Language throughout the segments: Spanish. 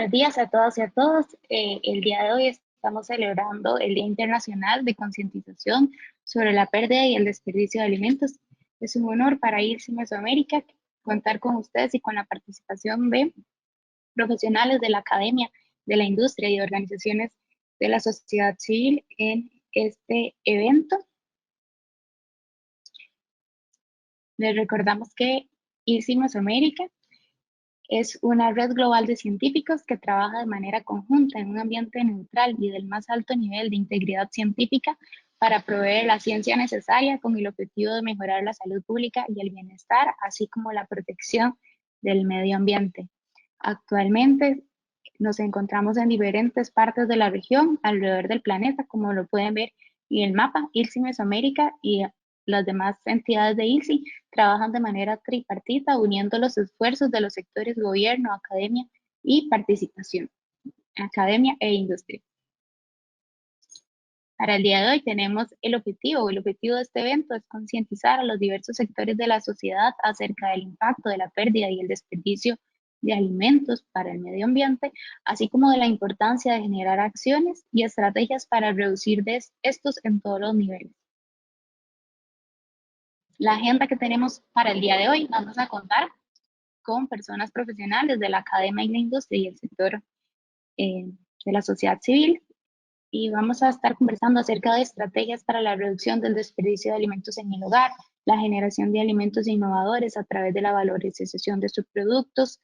Buenos días a todas y a todos. El día de hoy estamos celebrando el Día Internacional de Concientización sobre la pérdida y el desperdicio de alimentos. Es un honor para IRSI Mesoamérica contar con ustedes y con la participación de profesionales de la academia, de la industria y de organizaciones de la sociedad civil en este evento. Les recordamos que IRSI Mesoamérica es una red global de científicos que trabaja de manera conjunta en un ambiente neutral y del más alto nivel de integridad científica para proveer la ciencia necesaria con el objetivo de mejorar la salud pública y el bienestar, así como la protección del medio ambiente. Actualmente nos encontramos en diferentes partes de la región alrededor del planeta, como lo pueden ver en el mapa. IRSI Mesoamérica y las demás entidades de IRSI trabajan de manera tripartita, uniendo los esfuerzos de los sectores gobierno, academia y participación, academia e industria. Para el día de hoy tenemos el objetivo de este evento es concientizar a los diversos sectores de la sociedad acerca del impacto de la pérdida y el desperdicio de alimentos para el medio ambiente, así como de la importancia de generar acciones y estrategias para reducir estos en todos los niveles. La agenda que tenemos para el día de hoy, vamos a contar con personas profesionales de la academia y la industria y el sector de la sociedad civil, y vamos a estar conversando acerca de estrategias para la reducción del desperdicio de alimentos en el hogar, la generación de alimentos innovadores a través de la valorización de subproductos,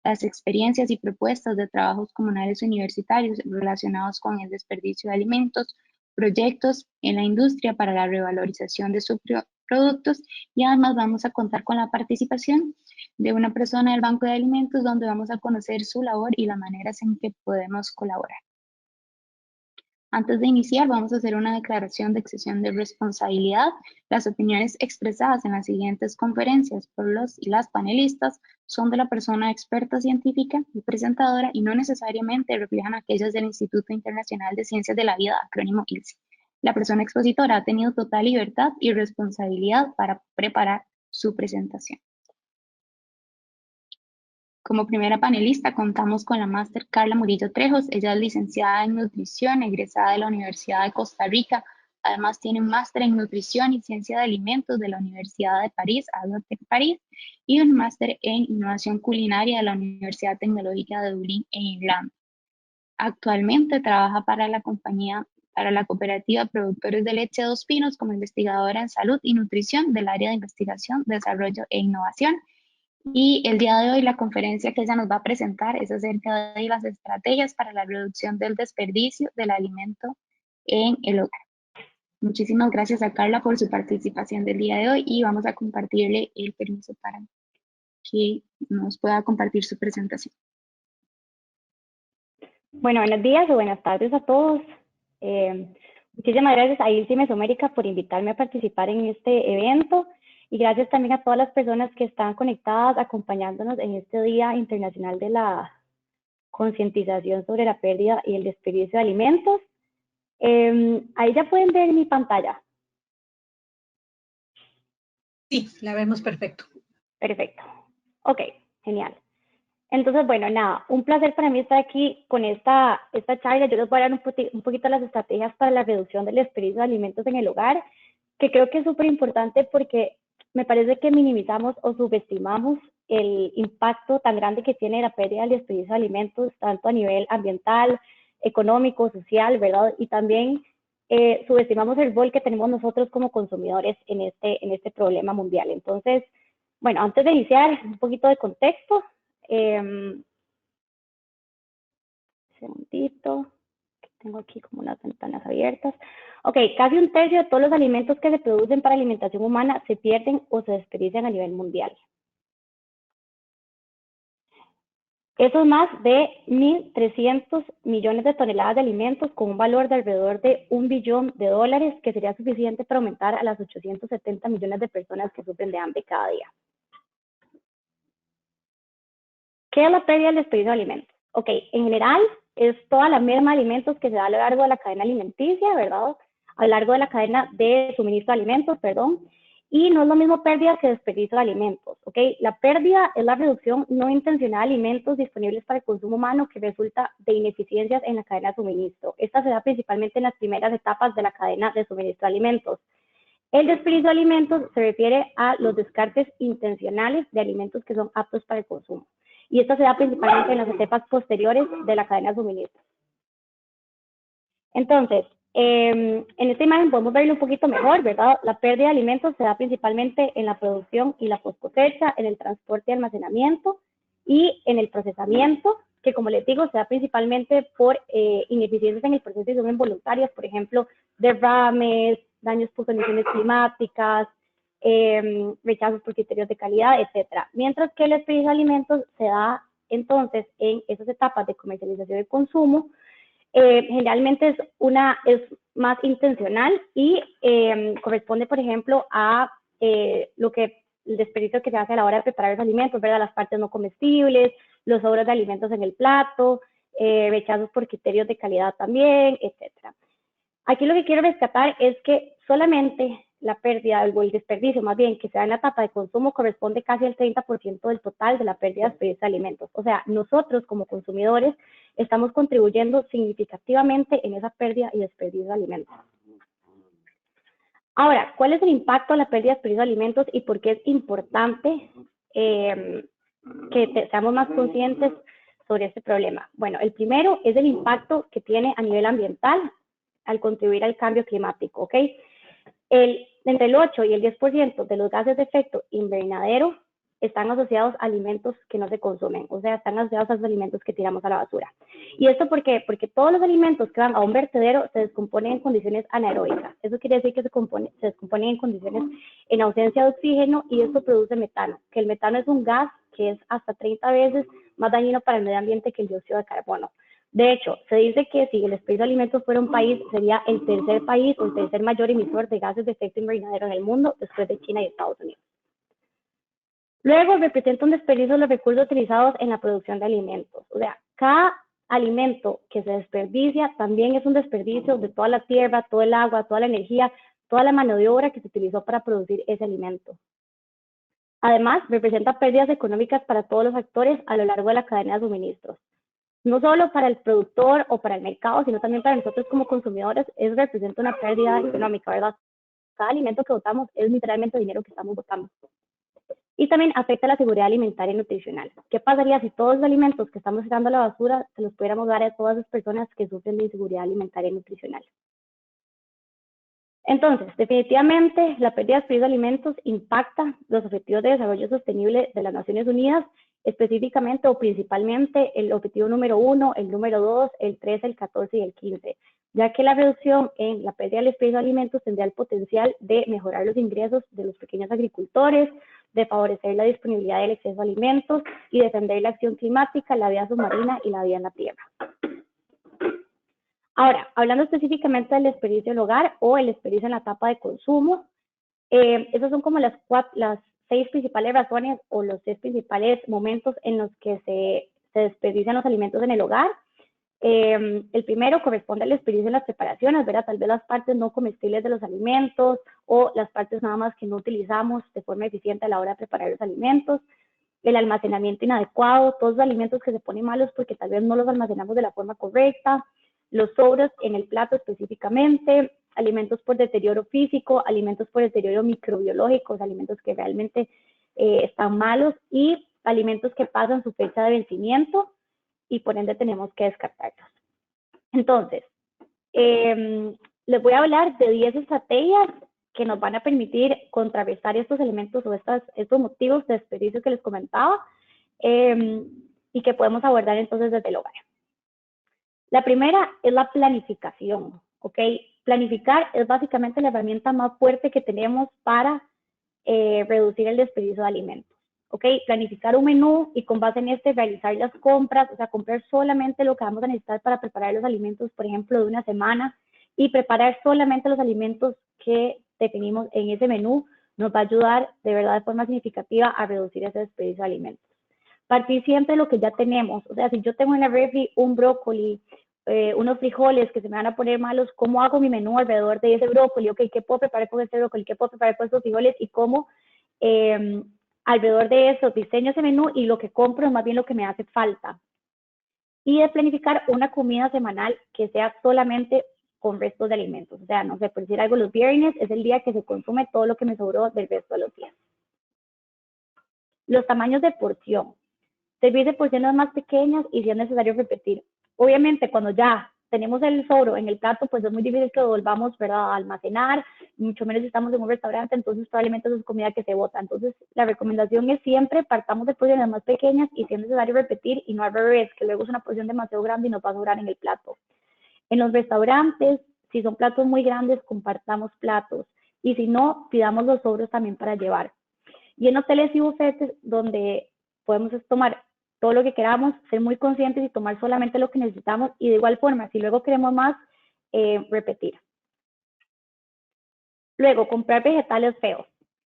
las experiencias y propuestas de trabajos comunales universitarios relacionados con el desperdicio de alimentos, proyectos en la industria para la revalorización de subproductos, y además vamos a contar con la participación de una persona del Banco de Alimentos donde vamos a conocer su labor y las maneras en que podemos colaborar. Antes de iniciar, vamos a hacer una declaración de exención de responsabilidad. Las opiniones expresadas en las siguientes conferencias por los y las panelistas son de la persona experta científica y presentadora y no necesariamente reflejan aquellas del Instituto Internacional de Ciencias de la Vida, acrónimo ILSI. La persona expositora ha tenido total libertad y responsabilidad para preparar su presentación. Como primera panelista contamos con la máster Carla Murillo Trejos. Ella es licenciada en nutrición, egresada de la Universidad de Costa Rica. Además tiene un máster en nutrición y ciencia de alimentos de la Universidad de París, Agrotec París, y un máster en innovación culinaria de la Universidad Tecnológica de Dublín en Irlanda. Actualmente trabaja para la cooperativa Productores de Leche Dos Pinos como investigadora en salud y nutrición del área de investigación, desarrollo e innovación. Y el día de hoy la conferencia que ella nos va a presentar es acerca de las estrategias para la reducción del desperdicio del alimento en el hogar. Muchísimas gracias a Carla por su participación del día de hoy y vamos a compartirle el permiso para que nos pueda compartir su presentación. Bueno, buenos días o buenas tardes a todos. Muchísimas gracias a IRSI Mesoamérica por invitarme a participar en este evento. Y gracias también a todas las personas que están conectadas, acompañándonos en este Día Internacional de la Concientización sobre la pérdida y el desperdicio de alimentos. Ahí ya pueden ver mi pantalla. Sí, la vemos perfecto. Perfecto. Ok, genial. Entonces, bueno, nada, un placer para mí estar aquí con esta charla. Yo les voy a dar un poquito las estrategias para la reducción del desperdicio de alimentos en el hogar, que creo que es súper importante porque me parece que minimizamos o subestimamos el impacto tan grande que tiene la pérdida del desperdicio de alimentos, tanto a nivel ambiental, económico, social, ¿verdad? Y también subestimamos el rol que tenemos nosotros como consumidores en este problema mundial. Entonces, bueno, antes de iniciar, un poquito de contexto. Segundito, tengo aquí como unas ventanas abiertas. Ok, casi un tercio de todos los alimentos que se producen para alimentación humana se pierden o se desperdician a nivel mundial. Eso es más de 1.300 millones de toneladas de alimentos con un valor de alrededor de $1 billón, que sería suficiente para aumentar a las 870 millones de personas que sufren de hambre cada día. ¿Qué es la pérdida del desperdicio de alimentos? Ok, en general es toda la merma de alimentos que se da a lo largo de la cadena alimenticia, ¿verdad? A lo largo de la cadena de suministro de alimentos, perdón. Y no es lo mismo pérdida que desperdicio de alimentos, ¿ok? ¿ok? La pérdida es la reducción no intencional de alimentos disponibles para el consumo humano que resulta de ineficiencias en la cadena de suministro. Esta se da principalmente en las primeras etapas de la cadena de suministro de alimentos. El desperdicio de alimentos se refiere a los descartes intencionales de alimentos que son aptos para el consumo. Y esta se da principalmente en las etapas posteriores de la cadena de suministro. Entonces, en esta imagen podemos verlo un poquito mejor, ¿verdad? La pérdida de alimentos se da principalmente en la producción y la post cosecha, en el transporte y almacenamiento y en el procesamiento, que como les digo, se da principalmente por ineficiencias en el proceso y son involuntarias, por ejemplo, derrames, daños por condiciones climáticas, rechazos por criterios de calidad, etcétera. Mientras que el desperdicio de alimentos se da entonces en esas etapas de comercialización y consumo, generalmente es más intencional y corresponde, por ejemplo, a lo que el desperdicio que se hace a la hora de preparar los alimentos, ¿verdad? Las partes no comestibles, los sobros de alimentos en el plato, rechazos por criterios de calidad también, etcétera. Aquí lo que quiero rescatar es que solamente la pérdida o el desperdicio, más bien, que se da en la etapa de consumo corresponde casi al 30% del total de la pérdida de desperdicio de alimentos. O sea, nosotros como consumidores estamos contribuyendo significativamente en esa pérdida y desperdicio de alimentos. Ahora, ¿cuál es el impacto de la pérdida y desperdicio de alimentos y por qué es importante que seamos más conscientes sobre este problema? Bueno, el primero es el impacto que tiene a nivel ambiental al contribuir al cambio climático, ¿ok? Entre el 8 y el 10% de los gases de efecto invernadero están asociados a alimentos que no se consumen, o sea, están asociados a los alimentos que tiramos a la basura. ¿Y esto por qué? Porque todos los alimentos que van a un vertedero se descomponen en condiciones anaeróbicas. Eso quiere decir que se descomponen en condiciones en ausencia de oxígeno y esto produce metano, que el metano es un gas que es hasta 30 veces más dañino para el medio ambiente que el dióxido de carbono. De hecho, se dice que si el desperdicio de alimentos fuera un país, sería el tercer país o el tercer mayor emisor de gases de efecto invernadero en el mundo, después de China y Estados Unidos. Luego, representa un desperdicio de los recursos utilizados en la producción de alimentos. O sea, cada alimento que se desperdicia también es un desperdicio de toda la tierra, todo el agua, toda la energía, toda la mano de obra que se utilizó para producir ese alimento. Además, representa pérdidas económicas para todos los actores a lo largo de la cadena de suministros. No solo para el productor o para el mercado, sino también para nosotros como consumidores, eso representa una pérdida económica, ¿verdad? Cada alimento que botamos es literalmente dinero que estamos botando. Y también afecta la seguridad alimentaria y nutricional. ¿Qué pasaría si todos los alimentos que estamos tirando a la basura se los pudiéramos dar a todas las personas que sufren de inseguridad alimentaria y nutricional? Entonces, definitivamente, la pérdida de desperdicio de alimentos impacta los objetivos de desarrollo sostenible de las Naciones Unidas, específicamente o principalmente el objetivo número 1, el número 2, el 13, el 14 y el 15, ya que la reducción en la pérdida del desperdicio de alimentos tendría el potencial de mejorar los ingresos de los pequeños agricultores, de favorecer la disponibilidad del acceso a alimentos y defender la acción climática, la vida submarina y la vida en la tierra. Ahora, hablando específicamente del desperdicio en el hogar o el desperdicio en la etapa de consumo, esas son como las 6 principales razones o los 6 principales momentos en los que se desperdician los alimentos en el hogar. El primero corresponde al desperdicio en las preparaciones, ¿verdad? Tal vez las partes no comestibles de los alimentos o las partes nada más que no utilizamos de forma eficiente a la hora de preparar los alimentos. El almacenamiento inadecuado, todos los alimentos que se ponen malos porque tal vez no los almacenamos de la forma correcta, los sobros en el plato específicamente, alimentos por deterioro físico, alimentos por deterioro microbiológico, alimentos que realmente están malos y alimentos que pasan su fecha de vencimiento y por ende tenemos que descartarlos. Entonces, les voy a hablar de 10 estrategias que nos van a permitir contrarrestar estos elementos o estos motivos de desperdicio que les comentaba y que podemos abordar entonces desde el hogar. La primera es la planificación, ¿ok? Planificar es básicamente la herramienta más fuerte que tenemos para reducir el desperdicio de alimentos, ¿ok? Planificar un menú y con base en este realizar las compras, o sea, comprar solamente lo que vamos a necesitar para preparar los alimentos, por ejemplo, de una semana y preparar solamente los alimentos que definimos en ese menú nos va a ayudar de verdad de forma significativa a reducir ese desperdicio de alimentos. Partir siempre de lo que ya tenemos, o sea, si yo tengo en la refri un brócoli, unos frijoles que se me van a poner malos, ¿cómo hago mi menú alrededor de ese brócoli? Ok, ¿qué puedo preparar con este brócoli? ¿Qué puedo preparar con estos frijoles? Y cómo alrededor de eso diseño ese menú y lo que compro es más bien lo que me hace falta. Y de planificar una comida semanal que sea solamente con restos de alimentos. O sea, no sé, por decir algo, los viernes es el día que se consume todo lo que me sobró del resto de los días. Los tamaños de porción. Servirse porciones más pequeñas y si es necesario repetir. Obviamente, cuando ya tenemos el sobro en el plato, pues es muy difícil que lo volvamos, ¿verdad?, a almacenar, mucho menos si estamos en un restaurante, entonces probablemente eso es comida que se bota. Entonces, la recomendación es siempre partamos de porciones más pequeñas y si es necesario repetir y no al revés, que luego es una porción demasiado grande y nos va a sobrar en el plato. En los restaurantes, si son platos muy grandes, compartamos platos y si no, pidamos los sobros también para llevar. Y en hoteles y bufetes donde podemos tomar todo lo que queramos, ser muy conscientes y tomar solamente lo que necesitamos y de igual forma, si luego queremos más, repetir. Luego, comprar vegetales feos.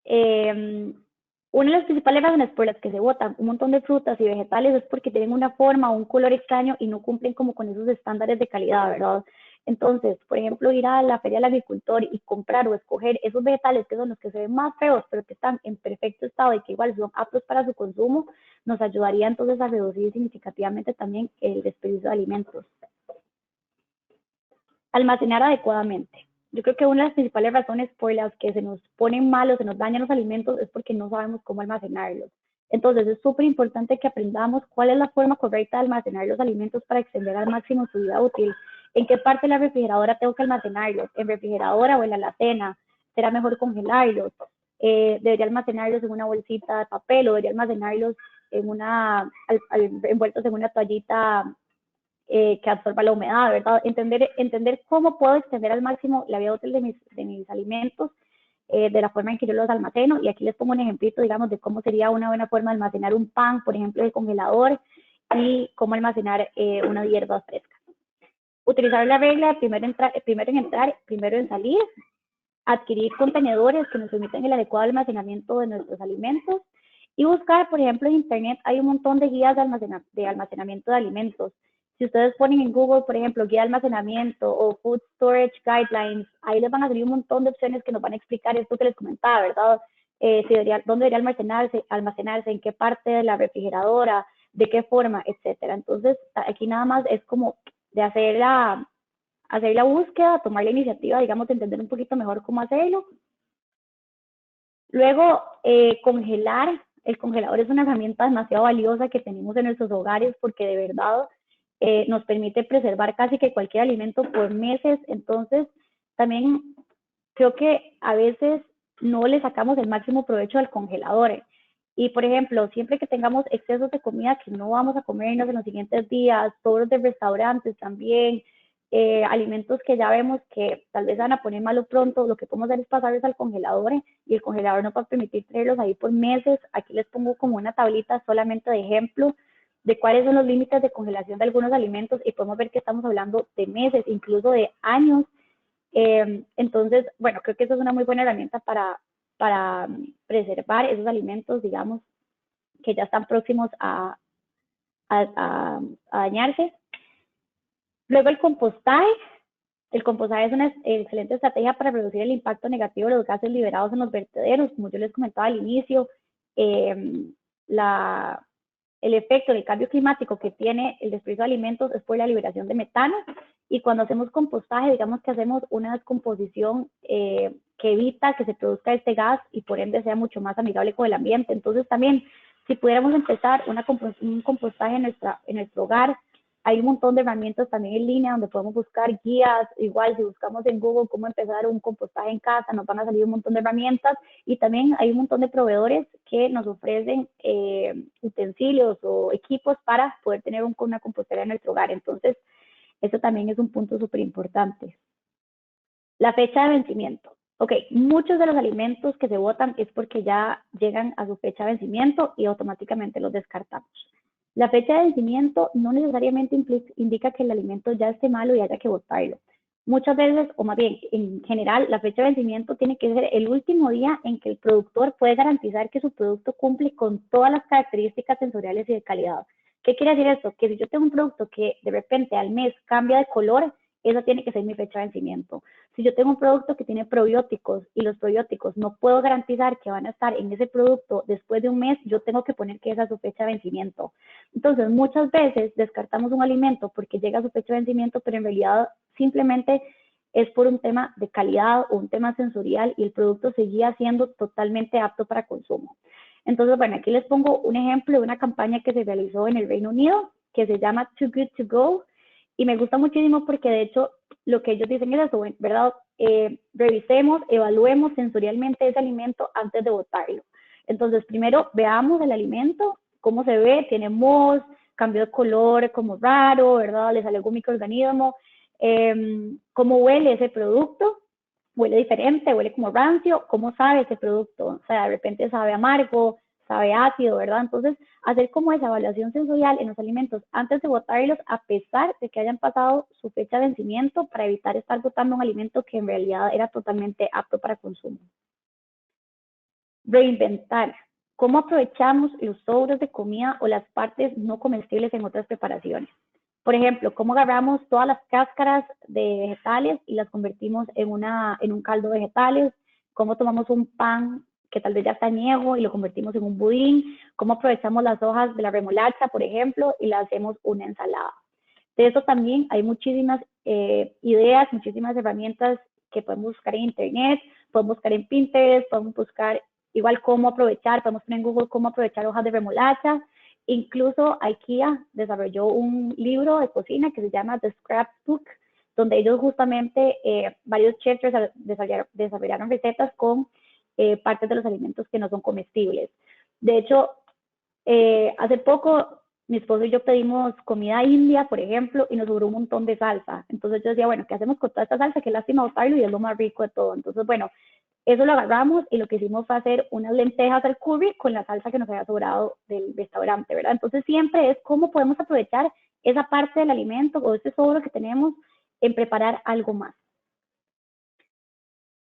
Una de las principales razones por las que se botan un montón de frutas y vegetales es porque tienen una forma o un color extraño y no cumplen como con esos estándares de calidad, ¿verdad? Entonces, por ejemplo, ir a la feria del agricultor y comprar o escoger esos vegetales que son los que se ven más feos, pero que están en perfecto estado y que igual son aptos para su consumo, nos ayudaría entonces a reducir significativamente también el desperdicio de alimentos. Almacenar adecuadamente. Yo creo que una de las principales razones por las que se nos ponen malos, se nos dañan los alimentos, es porque no sabemos cómo almacenarlos. Entonces, es súper importante que aprendamos cuál es la forma correcta de almacenar los alimentos para extender al máximo su vida útil. ¿En qué parte de la refrigeradora tengo que almacenarlos? ¿En refrigeradora o en la alacena? ¿Será mejor congelarlos? ¿Debería almacenarlos en una bolsita de papel o debería almacenarlos en envueltos en una toallita que absorba la humedad, ¿verdad? Entender cómo puedo extender al máximo la vida útil de mis alimentos, de la forma en que yo los almaceno. Y aquí les pongo un ejemplito, digamos, de cómo sería una buena forma de almacenar un pan, por ejemplo, del congelador, y cómo almacenar unas hierbas frescas. Utilizar la regla de primero en entrar, primero en salir. Adquirir contenedores que nos permitan el adecuado almacenamiento de nuestros alimentos. Y buscar, por ejemplo, en Internet hay un montón de guías de almacenamiento de alimentos. Si ustedes ponen en Google, por ejemplo, guía de almacenamiento o Food Storage Guidelines, ahí les van a salir un montón de opciones que nos van a explicar esto que les comentaba, ¿verdad? Dónde debería almacenarse, en qué parte de la refrigeradora, de qué forma, etcétera. Entonces, aquí nada más es como de hacer la búsqueda, tomar la iniciativa, digamos, de entender un poquito mejor cómo hacerlo. Luego, congelar. El congelador es una herramienta demasiado valiosa que tenemos en nuestros hogares porque de verdad nos permite preservar casi que cualquier alimento por meses. Entonces, también creo que a veces no le sacamos el máximo provecho al congelador. Y, por ejemplo, siempre que tengamos excesos de comida que no vamos a comernos en los siguientes días, sobros de restaurantes también, alimentos que ya vemos que tal vez van a poner malo pronto, lo que podemos hacer es pasarlos al congelador y el congelador nos va a permitir tenerlos ahí por meses. Aquí les pongo como una tablita solamente de ejemplo de cuáles son los límites de congelación de algunos alimentos y podemos ver que estamos hablando de meses, incluso de años. Entonces, bueno, creo que eso es una muy buena herramienta para preservar esos alimentos, digamos, que ya están próximos a dañarse. Luego el compostaje. El compostaje es una excelente estrategia para reducir el impacto negativo de los gases liberados en los vertederos. Como yo les comentaba al inicio, el efecto del cambio climático que tiene el desperdicio de alimentos es por la liberación de metano. Y cuando hacemos compostaje, digamos que hacemos una descomposición que evita que se produzca este gas y por ende sea mucho más amigable con el ambiente. Entonces también, si pudiéramos empezar un compostaje en nuestro hogar, hay un montón de herramientas también en línea donde podemos buscar guías. Igual, si buscamos en Google cómo empezar un compostaje en casa, nos van a salir un montón de herramientas. Y también hay un montón de proveedores que nos ofrecen utensilios o equipos para poder tener una compostera en nuestro hogar. Entonces, eso también es un punto súper importante. La fecha de vencimiento. Ok, muchos de los alimentos que se botan es porque ya llegan a su fecha de vencimiento y automáticamente los descartamos. La fecha de vencimiento no necesariamente indica que el alimento ya esté malo y haya que botarlo. Muchas veces, o más bien, en general, la fecha de vencimiento tiene que ser el último día en que el productor puede garantizar que su producto cumple con todas las características sensoriales y de calidad. ¿Qué quiere decir esto? Que si yo tengo un producto que de repente al mes cambia de color, esa tiene que ser mi fecha de vencimiento. Si yo tengo un producto que tiene probióticos y los probióticos no puedo garantizar que van a estar en ese producto después de un mes, yo tengo que poner que esa es su fecha de vencimiento. Entonces, muchas veces descartamos un alimento porque llega a su fecha de vencimiento, pero en realidad simplemente es por un tema de calidad o un tema sensorial y el producto seguía siendo totalmente apto para consumo. Entonces, bueno, aquí les pongo un ejemplo de una campaña que se realizó en el Reino Unido que se llama Too Good to Go y me gusta muchísimo porque de hecho lo que ellos dicen es eso, ¿verdad? Revisemos, evaluemos sensorialmente ese alimento antes de botarlo. Entonces, primero veamos el alimento, cómo se ve, tiene moho, cambió de color como raro, ¿verdad? Le sale algún microorganismo, cómo huele ese producto, huele diferente, huele como rancio, cómo sabe ese producto, o sea, de repente sabe amargo, sabe ácido, ¿verdad? Entonces, hacer como esa evaluación sensorial en los alimentos antes de botarlos, a pesar de que hayan pasado su fecha de vencimiento, para evitar estar botando un alimento que en realidad era totalmente apto para consumo. Reinventar. ¿Cómo aprovechamos los sobros de comida o las partes no comestibles en otras preparaciones? Por ejemplo, cómo agarramos todas las cáscaras de vegetales y las convertimos en un caldo de vegetales, cómo tomamos un pan que tal vez ya está añejo y lo convertimos en un budín, cómo aprovechamos las hojas de la remolacha, por ejemplo, y la hacemos una ensalada. De eso también hay muchísimas ideas, muchísimas herramientas que podemos buscar en internet, podemos buscar en Pinterest, podemos buscar igual cómo aprovechar, podemos poner en Google cómo aprovechar hojas de remolacha. Incluso IKEA desarrolló un libro de cocina que se llama The Scrapbook, donde ellos justamente, varios chefs desarrollaron recetas con partes de los alimentos que no son comestibles. De hecho, hace poco mi esposo y yo pedimos comida india, por ejemplo, y nos sobró un montón de salsa. Entonces yo decía, bueno, ¿qué hacemos con toda esta salsa? Qué lástima botarlo y es lo más rico de todo. Entonces, bueno, eso lo agarramos y lo que hicimos fue hacer unas lentejas al curry con la salsa que nos había sobrado del restaurante, ¿verdad? Entonces siempre es cómo podemos aprovechar esa parte del alimento o ese sobro que tenemos en preparar algo más.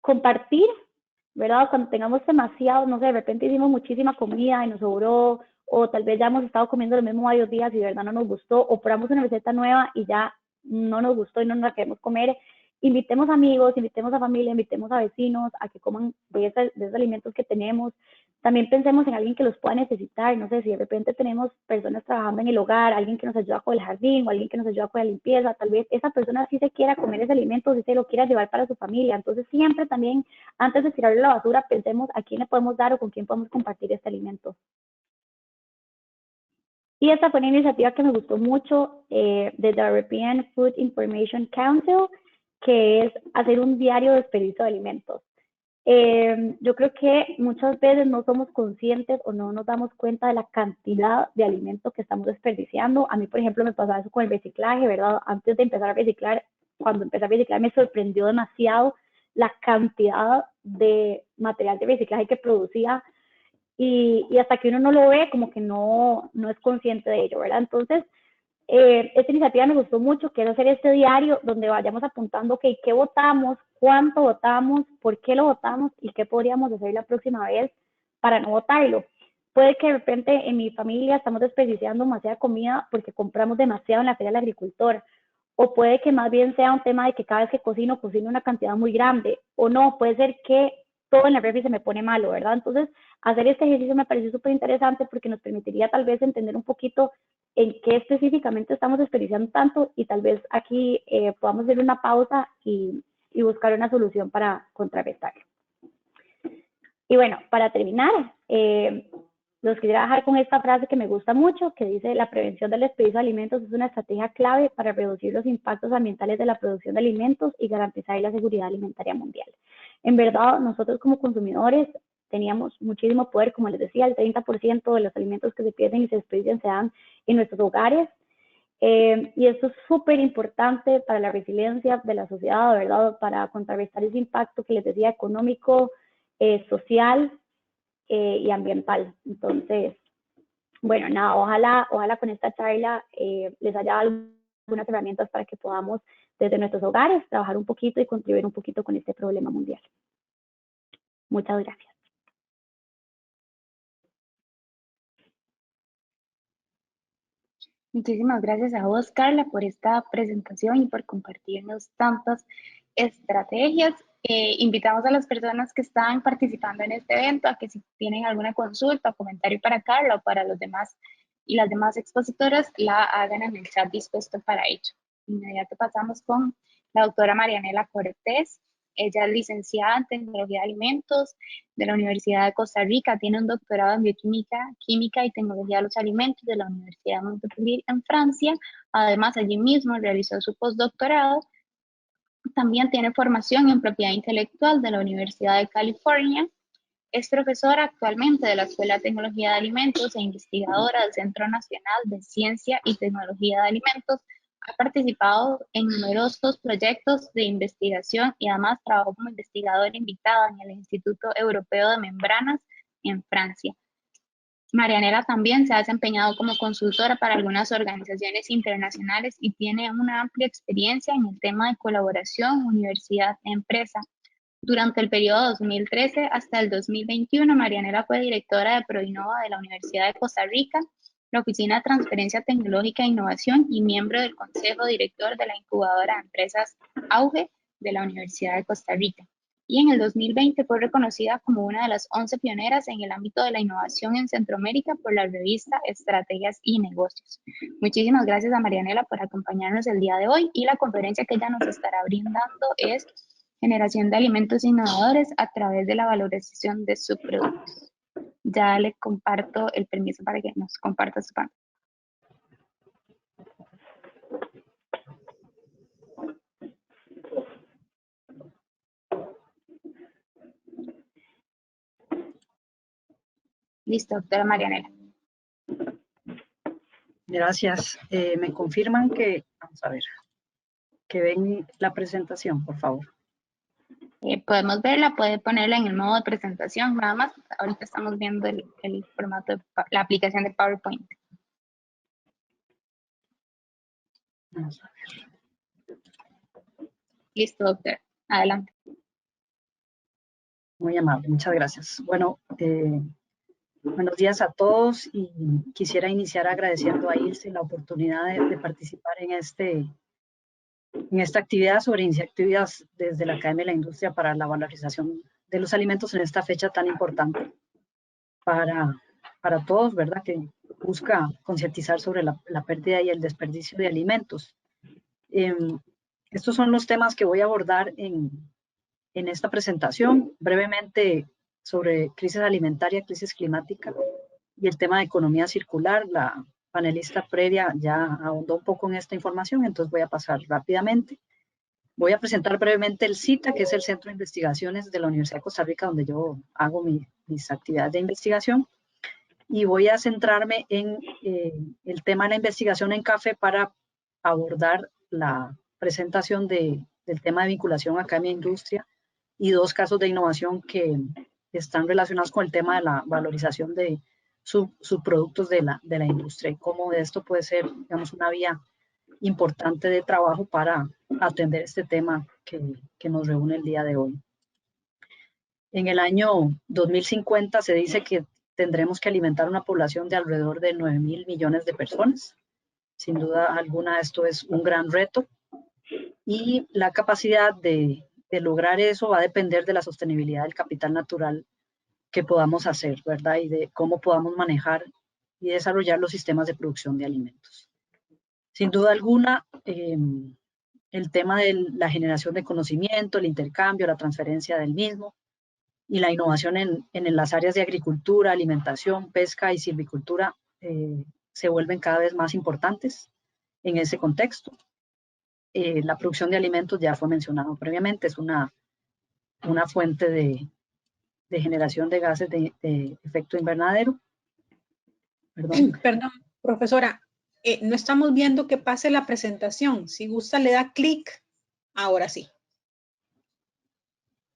Compartir, ¿verdad? Cuando tengamos demasiado, no sé, de repente hicimos muchísima comida y nos sobró, o tal vez ya hemos estado comiendo lo mismo varios días y de verdad no nos gustó, o probamos una receta nueva y ya no nos gustó y no nos la queremos comer, invitemos amigos, invitemos a familia, invitemos a vecinos a que coman de esos alimentos que tenemos. También pensemos en alguien que los pueda necesitar, no sé, si de repente tenemos personas trabajando en el hogar, alguien que nos ayuda con el jardín o alguien que nos ayuda con la limpieza, tal vez esa persona sí se quiera comer ese alimento, sí se lo quiera llevar para su familia. Entonces siempre también, antes de tirarlo a la basura, pensemos a quién le podemos dar o con quién podemos compartir este alimento. Y esta fue una iniciativa que me gustó mucho de the European Food Information Council, que es hacer un diario de desperdicio de alimentos. Yo creo que muchas veces no somos conscientes o no nos damos cuenta de la cantidad de alimentos que estamos desperdiciando. A mí, por ejemplo, me pasaba eso con el reciclaje, ¿verdad? Antes de empezar a reciclar, cuando empecé a reciclar me sorprendió demasiado la cantidad de material de reciclaje que producía y hasta que uno no lo ve, como que no es consciente de ello, ¿verdad? Entonces, esta iniciativa me gustó mucho, quiero hacer este diario donde vayamos apuntando, ok, qué votamos, cuánto votamos, por qué lo votamos y qué podríamos hacer la próxima vez para no votarlo. Puede que de repente en mi familia estamos desperdiciando demasiada comida porque compramos demasiado en la feria del agricultor, o puede que más bien sea un tema de que cada vez que cocino una cantidad muy grande, o no, puede ser que todo en la refri se me pone malo, ¿verdad? Entonces, hacer este ejercicio me pareció súper interesante porque nos permitiría tal vez entender un poquito en qué específicamente estamos desperdiciando tanto y tal vez aquí podamos hacer una pausa y buscar una solución para contrarrestarlo. Y bueno, para terminar, los quisiera dejar con esta frase que me gusta mucho, que dice: la prevención del desperdicio de alimentos es una estrategia clave para reducir los impactos ambientales de la producción de alimentos y garantizar la seguridad alimentaria mundial. En verdad, nosotros como consumidores teníamos muchísimo poder, como les decía, el 30% de los alimentos que se pierden y se desperdician se dan en nuestros hogares. Y esto es súper importante para la resiliencia de la sociedad, ¿verdad? Para contrarrestar ese impacto que les decía, económico, social y ambiental. Entonces, bueno, nada, ojalá con esta charla les haya dado algunas herramientas para que podamos desde nuestros hogares trabajar un poquito y contribuir un poquito con este problema mundial. Muchas gracias. Muchísimas gracias a vos, Carla, por esta presentación y por compartirnos tantas estrategias. Invitamos a las personas que están participando en este evento a que si tienen alguna consulta o comentario para Carla o para los demás y las demás expositoras, la hagan en el chat dispuesto para ello. Inmediato pasamos con la doctora Marianela Cortés. Ella es licenciada en Tecnología de Alimentos de la Universidad de Costa Rica, tiene un doctorado en Bioquímica, Química y Tecnología de los Alimentos de la Universidad de Montpellier en Francia. Además, allí mismo realizó su postdoctorado. También tiene formación en propiedad intelectual de la Universidad de California. Es profesora actualmente de la Escuela de Tecnología de Alimentos e investigadora del Centro Nacional de Ciencia y Tecnología de Alimentos. Ha participado en numerosos proyectos de investigación y además trabajó como investigadora invitada en el Instituto Europeo de Membranas en Francia. Marianela también se ha desempeñado como consultora para algunas organizaciones internacionales y tiene una amplia experiencia en el tema de colaboración universidad-empresa. Durante el periodo 2013 hasta el 2021, Marianela fue directora de Proinova de la Universidad de Costa Rica, la Oficina de Transferencia Tecnológica e Innovación y miembro del Consejo Director de la Incubadora de Empresas Auge de la Universidad de Costa Rica. Y en el 2020 fue reconocida como una de las 11 pioneras en el ámbito de la innovación en Centroamérica por la revista Estrategias y Negocios. Muchísimas gracias a Marianela por acompañarnos el día de hoy y la conferencia que ella nos estará brindando es Generación de alimentos innovadores a través de la valorización de subproductos. Ya le comparto el permiso para que nos comparta su pantalla. Listo, doctora Marianela. Gracias. Me confirman que, vamos a ver, que ven la presentación, por favor. Podemos verla, puede ponerla en el modo de presentación, nada más. Ahorita estamos viendo el formato de la aplicación de PowerPoint. Vamos a ver. Listo, doctora. Adelante. Muy amable, muchas gracias. Bueno, buenos días a todos y quisiera iniciar agradeciendo a Ilse la oportunidad de participar en esta actividad sobre iniciativas desde la Academia de la Industria para la valorización de los alimentos en esta fecha tan importante para todos, ¿verdad? Que busca concientizar sobre la pérdida y el desperdicio de alimentos. Estos son los temas que voy a abordar en esta presentación, brevemente sobre crisis alimentaria, crisis climática y el tema de economía circular. La panelista previa ya ahondó un poco en esta información, entonces voy a pasar rápidamente. Voy a presentar brevemente el CITA, que es el Centro de Investigaciones de la Universidad de Costa Rica, donde yo hago mis actividades de investigación. Y voy a centrarme en el tema de la investigación en café para abordar la presentación del tema de vinculación academia-industria y dos casos de innovación que están relacionados con el tema de la valorización de subproductos de la industria y cómo esto puede ser, digamos, una vía importante de trabajo para atender este tema que nos reúne el día de hoy. En el año 2050 se dice que tendremos que alimentar una población de alrededor de 9.000 millones de personas. Sin duda alguna esto es un gran reto y la capacidad de lograr eso va a depender de la sostenibilidad del capital natural que podamos hacer, ¿verdad? Y de cómo podamos manejar y desarrollar los sistemas de producción de alimentos. Sin duda alguna, el tema de la generación de conocimiento, el intercambio, la transferencia del mismo y la innovación en las áreas de agricultura, alimentación, pesca y silvicultura se vuelven cada vez más importantes en ese contexto. La producción de alimentos ya fue mencionado previamente, es una fuente de generación de gases de efecto invernadero. Perdón, profesora, no estamos viendo que pase la presentación. Si gusta, le da clic. Ahora sí.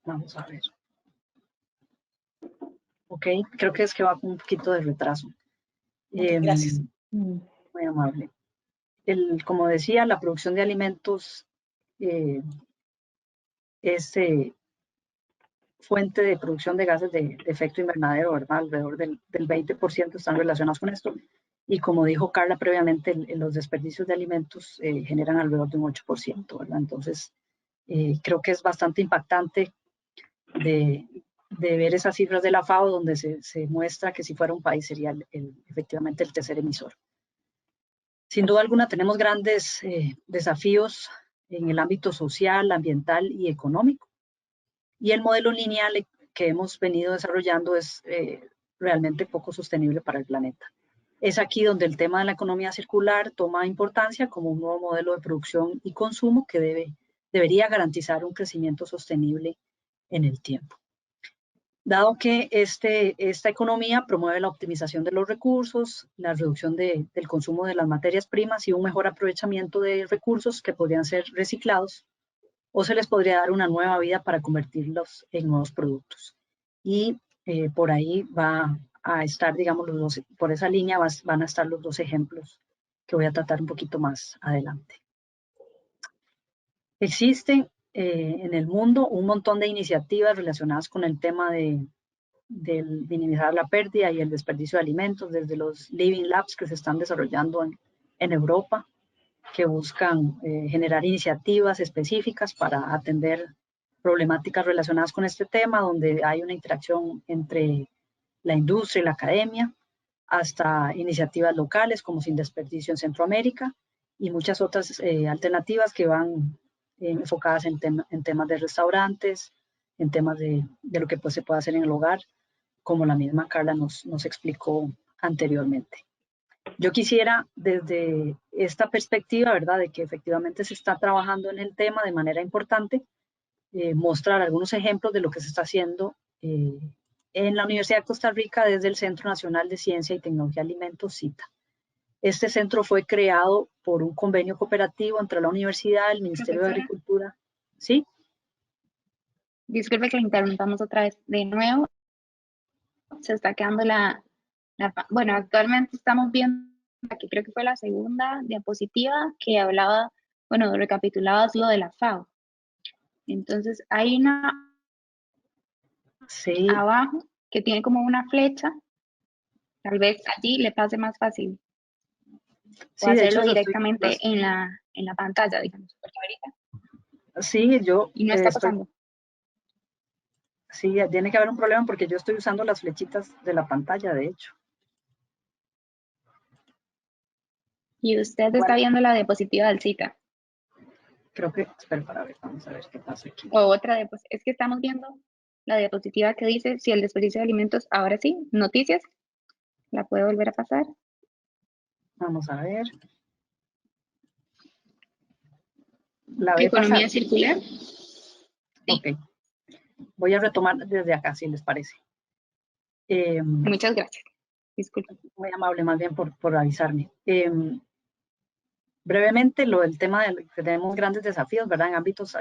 Vamos a ver. Ok, creo que es que va con un poquito de retraso. Gracias. Muy amable. Como decía, la producción de alimentos es fuente de producción de gases de efecto invernadero, ¿verdad? Alrededor del 20% están relacionados con esto. Y como dijo Carla previamente, los desperdicios de alimentos generan alrededor de un 8%, ¿verdad? Entonces, creo que es bastante impactante de ver esas cifras de la FAO, donde se muestra que si fuera un país sería efectivamente el tercer emisor. Sin duda alguna tenemos grandes desafíos en el ámbito social, ambiental y económico. Y el modelo lineal que hemos venido desarrollando es realmente poco sostenible para el planeta. Es aquí donde el tema de la economía circular toma importancia como un nuevo modelo de producción y consumo que debería garantizar un crecimiento sostenible en el tiempo. Dado que esta economía promueve la optimización de los recursos, la reducción del consumo de las materias primas y un mejor aprovechamiento de recursos que podrían ser reciclados, o se les podría dar una nueva vida para convertirlos en nuevos productos. Y por ahí va a estar, digamos, por esa línea van a estar los dos ejemplos que voy a tratar un poquito más adelante. Existen en el mundo un montón de iniciativas relacionadas con el tema del minimizar la pérdida y el desperdicio de alimentos, desde los Living Labs que se están desarrollando en Europa, que buscan generar iniciativas específicas para atender problemáticas relacionadas con este tema, donde hay una interacción entre la industria y la academia, hasta iniciativas locales como Sin Desperdicio en Centroamérica y muchas otras alternativas que van enfocadas en temas de restaurantes, en temas de lo que pues, se puede hacer en el hogar, como la misma Carla nos explicó anteriormente. Yo quisiera desde esta perspectiva, ¿verdad?, de que efectivamente se está trabajando en el tema de manera importante, mostrar algunos ejemplos de lo que se está haciendo en la Universidad de Costa Rica desde el Centro Nacional de Ciencia y Tecnología de Alimentos, CITA. Este centro fue creado por un convenio cooperativo entre la universidad, el Ministerio de Agricultura. ¿Sí? Disculpe que le interrumpamos otra vez. De nuevo, se está quedando bueno, actualmente estamos viendo, aquí creo que fue la segunda diapositiva que hablaba, bueno, recapitulaba lo de la FAO. Entonces, hay una Sí. abajo que tiene como una flecha. Tal vez allí le pase más fácil. O Sí, de hecho, hacerlo directamente en la pantalla, digamos. Porque ahorita sí, yo y no está pasando. Sí, tiene que haber un problema porque yo estoy usando las flechitas de la pantalla, de hecho. Y usted está viendo la diapositiva del CITA. Creo que, espera para ver, vamos a ver qué pasa aquí. O otra diapositiva, es que estamos viendo la diapositiva que dice si el desperdicio de alimentos, ahora sí, noticias. ¿La puede volver a pasar? Vamos a ver. ¿La ve Economía pasar? circular. Sí. Ok. Voy a retomar desde acá, si les parece. Muchas gracias. Disculpe. Muy amable, más bien, por avisarme. Brevemente, el tema de que tenemos grandes desafíos, ¿verdad?, en ámbitos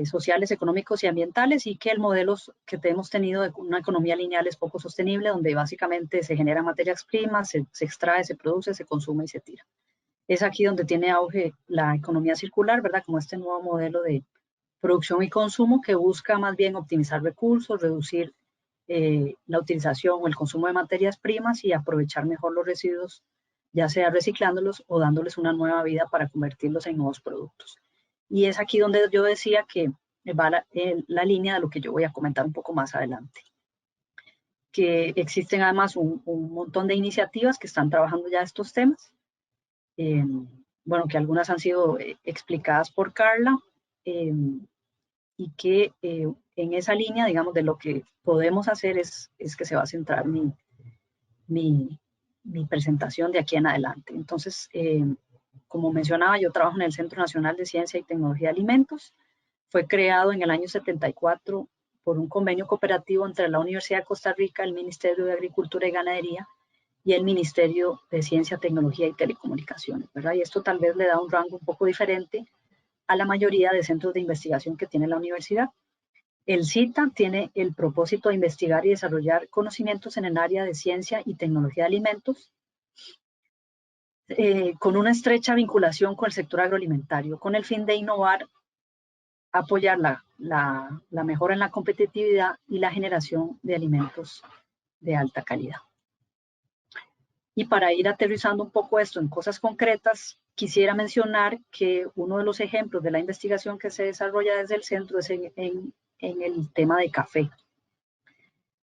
sociales, económicos y ambientales, y que el modelo que hemos tenido de una economía lineal es poco sostenible, donde básicamente se generan materias primas, se extrae, se produce, se consume y se tira. Es aquí donde tiene auge la economía circular, ¿verdad?, como este nuevo modelo de producción y consumo que busca más bien optimizar recursos, reducir la utilización o el consumo de materias primas y aprovechar mejor los residuos, ya sea reciclándolos o dándoles una nueva vida para convertirlos en nuevos productos. Y es aquí donde yo decía que va la línea de lo que yo voy a comentar un poco más adelante. Que existen además un montón de iniciativas que están trabajando ya estos temas. Bueno, que algunas han sido explicadas por Carla y que en esa línea, digamos, de lo que podemos hacer es que se va a centrar mi presentación de aquí en adelante. Entonces, como mencionaba, yo trabajo en el Centro Nacional de Ciencia y Tecnología de Alimentos. Fue creado en el año 74 por un convenio cooperativo entre la Universidad de Costa Rica, el Ministerio de Agricultura y Ganadería y el Ministerio de Ciencia, Tecnología y Telecomunicaciones, ¿verdad? Y esto tal vez le da un rango un poco diferente a la mayoría de centros de investigación que tiene la universidad. El CITA tiene el propósito de investigar y desarrollar conocimientos en el área de ciencia y tecnología de alimentos, con una estrecha vinculación con el sector agroalimentario, con el fin de innovar, apoyar la mejora en la competitividad y la generación de alimentos de alta calidad. Y para ir aterrizando un poco esto en cosas concretas, quisiera mencionar que uno de los ejemplos de la investigación que se desarrolla desde el centro es en el tema de café.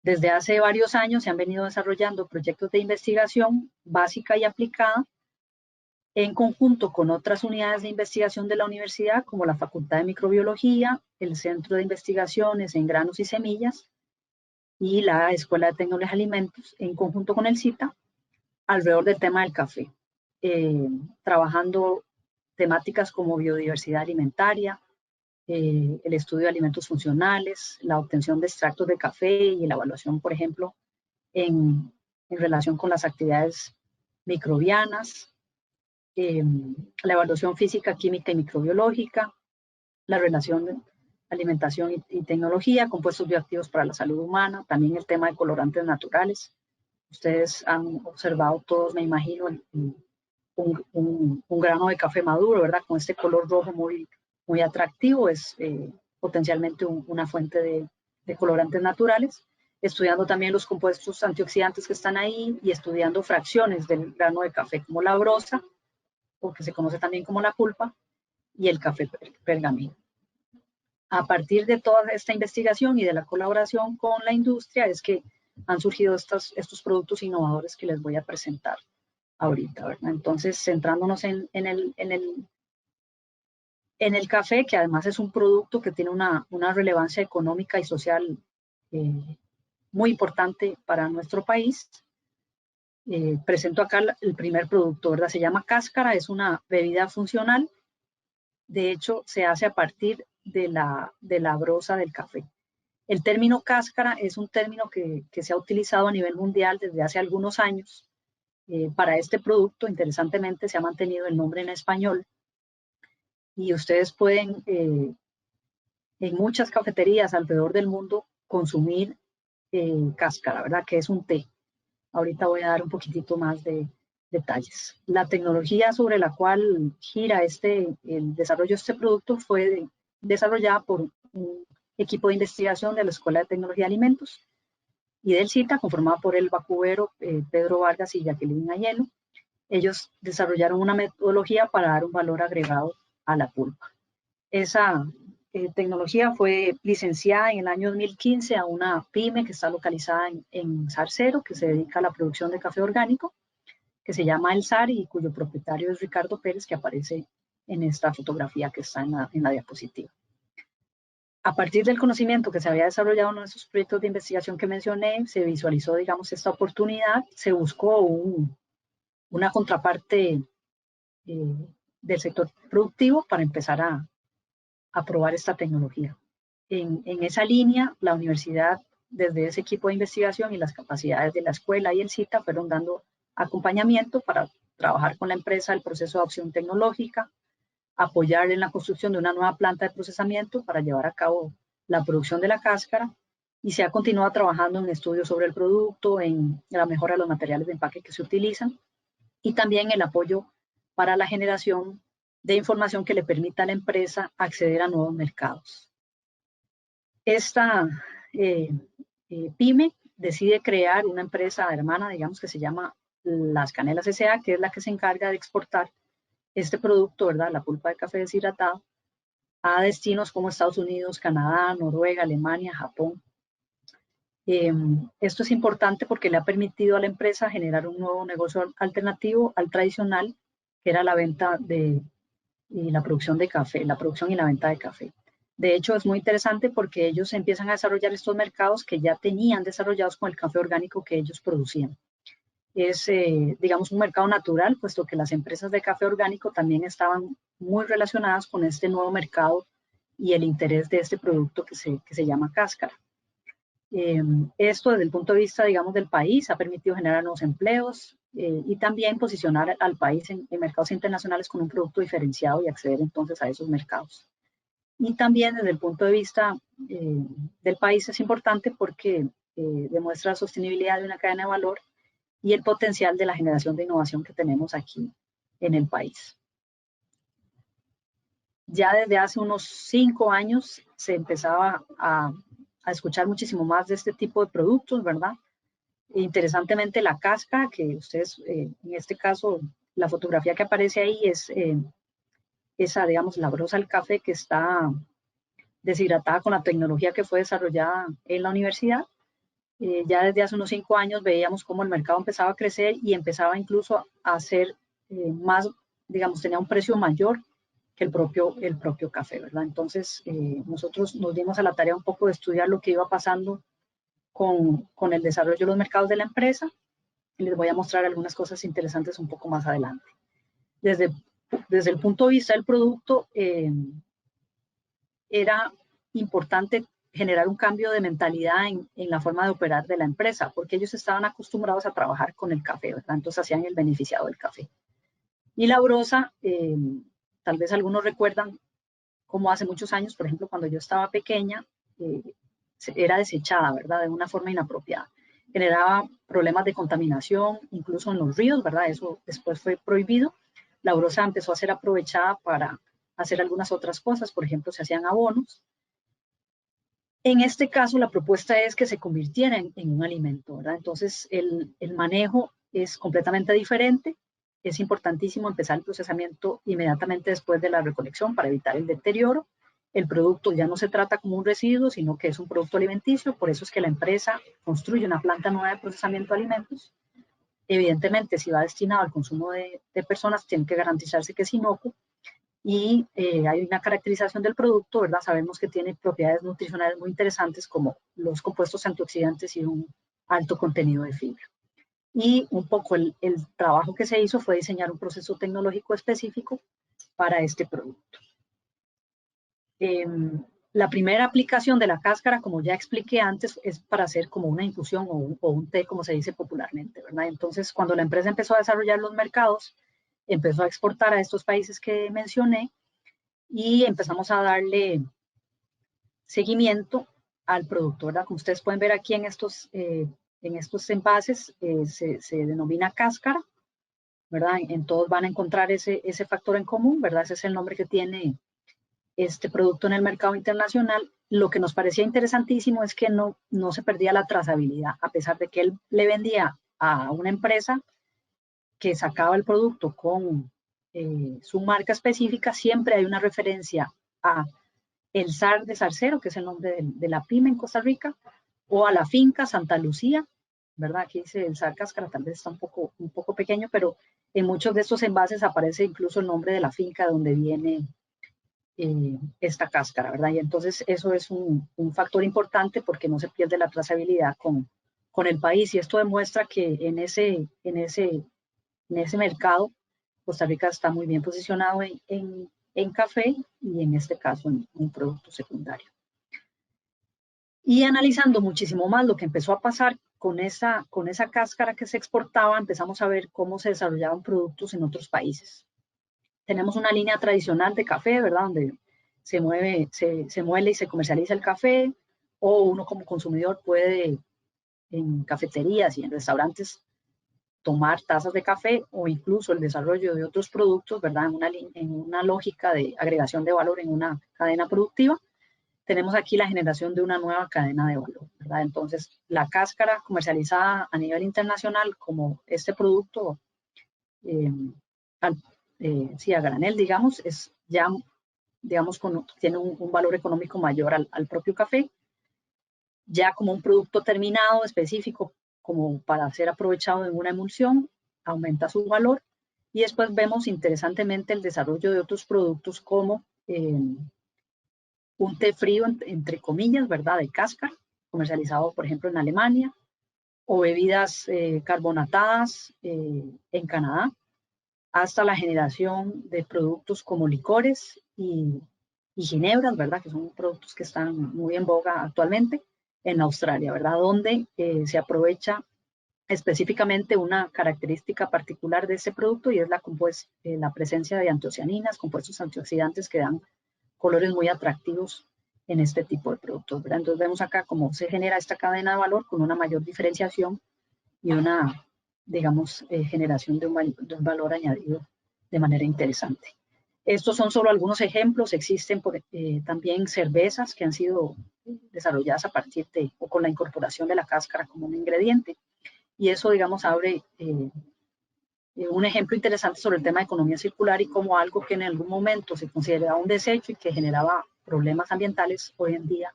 Desde hace varios años se han venido desarrollando proyectos de investigación básica y aplicada en conjunto con otras unidades de investigación de la universidad, como la Facultad de Microbiología, el Centro de Investigaciones en Granos y Semillas y la Escuela de Tecnología de Alimentos, en conjunto con el CITA, alrededor del tema del café, trabajando temáticas como biodiversidad alimentaria, el estudio de alimentos funcionales, la obtención de extractos de café y la evaluación, por ejemplo, en relación con las actividades microbianas, la evaluación física, química y microbiológica, la relación de alimentación y tecnología, compuestos bioactivos para la salud humana, también el tema de colorantes naturales. Ustedes han observado todos, me imagino, un grano de café maduro, ¿verdad? Con este color rojo muy atractivo, es potencialmente una fuente de colorantes naturales. Estudiando también los compuestos antioxidantes que están ahí y estudiando fracciones del grano de café como la brosa, o que se conoce también como la pulpa, y el café pergamino. A partir de toda esta investigación y de la colaboración con la industria es que han surgido estos productos innovadores que les voy a presentar ahorita, ¿verdad? Entonces, centrándonos en el café, que además es un producto que tiene una relevancia económica y social muy importante para nuestro país, presento acá el primer producto, ¿verdad? Se llama cáscara, es una bebida funcional. De hecho, se hace a partir de la brosa del café. El término cáscara es un término que se ha utilizado a nivel mundial desde hace algunos años. Para este producto, interesantemente, se ha mantenido el nombre en español. Y ustedes pueden, en muchas cafeterías alrededor del mundo, consumir cáscara, ¿verdad? Que es un té. Ahorita voy a dar un poquitito más de detalles. La tecnología sobre la cual gira el desarrollo de este producto fue desarrollada por un equipo de investigación de la Escuela de Tecnología de Alimentos y del CITA, conformado por el vacubero Pedro Vargas y Jacqueline Ayelo. Ellos desarrollaron una metodología para dar un valor agregado a la pulpa. Esa tecnología fue licenciada en el año 2015 a una pyme que está localizada en Zarcero, que se dedica a la producción de café orgánico, que se llama El SAR y cuyo propietario es Ricardo Pérez, que aparece en esta fotografía que está en la diapositiva. A partir del conocimiento que se había desarrollado en esos proyectos de investigación que mencioné, se visualizó, digamos, esta oportunidad, se buscó una contraparte del sector productivo para empezar a probar esta tecnología. En esa línea, la universidad, desde ese equipo de investigación y las capacidades de la escuela y el CITA, fueron dando acompañamiento para trabajar con la empresa el proceso de adopción tecnológica, apoyar en la construcción de una nueva planta de procesamiento para llevar a cabo la producción de la cáscara, y se ha continuado trabajando en estudios sobre el producto, en la mejora de los materiales de empaque que se utilizan, y también el apoyo para la generación de información que le permita a la empresa acceder a nuevos mercados. Esta pyme decide crear una empresa hermana, digamos, que se llama Las Canelas S.A., que es la que se encarga de exportar este producto, ¿verdad? La pulpa de café deshidratado, a destinos como Estados Unidos, Canadá, Noruega, Alemania, Japón. Esto es importante porque le ha permitido a la empresa generar un nuevo negocio alternativo al tradicional, que era la venta y la producción de café, la producción y la venta de café. De hecho, es muy interesante porque ellos empiezan a desarrollar estos mercados que ya tenían desarrollados con el café orgánico que ellos producían. Es, digamos, un mercado natural, puesto que las empresas de café orgánico también estaban muy relacionadas con este nuevo mercado y el interés de este producto que se llama cáscara. Esto, desde el punto de vista, digamos, del país, ha permitido generar nuevos empleos y también posicionar al país en mercados internacionales con un producto diferenciado y acceder entonces a esos mercados. Y también desde el punto de vista del país es importante porque demuestra la sostenibilidad de una cadena de valor y el potencial de la generación de innovación que tenemos aquí en el país. Ya desde hace unos 5 años se empezaba a escuchar muchísimo más de este tipo de productos, ¿verdad? Interesantemente, la cáscara, que ustedes, en este caso, la fotografía que aparece ahí es esa, digamos, la brosa del café que está deshidratada con la tecnología que fue desarrollada en la universidad. Ya desde hace unos 5 años veíamos cómo el mercado empezaba a crecer y empezaba incluso a ser más, digamos, tenía un precio mayor que el propio café, ¿verdad? Entonces, nosotros nos dimos a la tarea un poco de estudiar lo que iba pasando con el desarrollo de los mercados de la empresa, y les voy a mostrar algunas cosas interesantes un poco más adelante. Desde el punto de vista del producto, era importante generar un cambio de mentalidad en la forma de operar de la empresa, porque ellos estaban acostumbrados a trabajar con el café, ¿verdad? Entonces hacían el beneficiado del café. Y la brosa, tal vez algunos recuerdan cómo hace muchos años, por ejemplo, cuando yo estaba pequeña, era desechada, ¿verdad? De una forma inapropiada. Generaba problemas de contaminación, incluso en los ríos, ¿verdad? Eso después fue prohibido. La brosa empezó a ser aprovechada para hacer algunas otras cosas, por ejemplo, se hacían abonos. En este caso, la propuesta es que se convirtiera en un alimento, ¿verdad? Entonces, el manejo es completamente diferente. Es importantísimo empezar el procesamiento inmediatamente después de la recolección para evitar el deterioro. El producto ya no se trata como un residuo, sino que es un producto alimenticio. Por eso es que la empresa construye una planta nueva de procesamiento de alimentos. Evidentemente, si va destinado al consumo de personas, tiene que garantizarse que es inocuo. Y hay una caracterización del producto, ¿verdad? Sabemos que tiene propiedades nutricionales muy interesantes como los compuestos antioxidantes y un alto contenido de fibra. Y un poco el trabajo que se hizo fue diseñar un proceso tecnológico específico para este producto. La primera aplicación de la cáscara, como ya expliqué antes, es para hacer como una infusión o un té, como se dice popularmente, ¿verdad? Entonces, cuando la empresa empezó a desarrollar los mercados, empezó a exportar a estos países que mencioné y empezamos a darle seguimiento al producto, ¿verdad? Como ustedes pueden ver aquí en estos envases, se denomina cáscara, ¿verdad? En todos van a encontrar ese factor en común, ¿verdad? Ese es el nombre que tiene este producto en el mercado internacional. Lo que nos parecía interesantísimo es que no se perdía la trazabilidad, a pesar de que él le vendía a una empresa que sacaba el producto con su marca específica, siempre hay una referencia a el zar de Zarcero, que es el nombre de la pyme en Costa Rica, o a la finca Santa Lucía, ¿verdad? Aquí dice el zar cáscara, tal vez está un poco pequeño, pero en muchos de estos envases aparece incluso el nombre de la finca donde viene esta cáscara, ¿verdad? Y entonces eso es un factor importante porque no se pierde la trazabilidad con el país, y esto demuestra que en ese mercado Costa Rica está muy bien posicionado en café y en este caso en un producto secundario. Y analizando muchísimo más lo que empezó a pasar con esa cáscara que se exportaba, empezamos a ver cómo se desarrollaban productos en otros países. Tenemos una línea tradicional de café, ¿verdad? Donde se muele y se comercializa el café, o uno como consumidor puede en cafeterías y en restaurantes tomar tazas de café, o incluso el desarrollo de otros productos, ¿verdad? En una lógica de agregación de valor en una cadena productiva. Tenemos aquí la generación de una nueva cadena de valor, ¿verdad? Entonces, la cáscara comercializada a nivel internacional como este producto, a granel, digamos, es ya, digamos, tiene un valor económico mayor al propio café. Ya como un producto terminado, específico, como para ser aprovechado en una emulsión, aumenta su valor. Y después vemos interesantemente el desarrollo de otros productos como un té frío, entre comillas, ¿verdad? De cáscara, comercializado, por ejemplo, en Alemania, o bebidas carbonatadas en Canadá, hasta la generación de productos como licores y ginebras, ¿verdad? Que son productos que están muy en boga actualmente en Australia, ¿verdad? Donde se aprovecha específicamente una característica particular de ese producto, y es la presencia de antocianinas, compuestos antioxidantes que dan colores muy atractivos en este tipo de productos, ¿verdad? Entonces vemos acá cómo se genera esta cadena de valor con una mayor diferenciación y una, digamos, generación de un valor añadido de manera interesante. Estos son solo algunos ejemplos. Existen también cervezas que han sido desarrolladas a partir de o con la incorporación de la cáscara como un ingrediente. y eso, digamos, abre un ejemplo interesante sobre el tema de economía circular y cómo algo que en algún momento se consideraba un desecho y que generaba problemas ambientales, hoy en día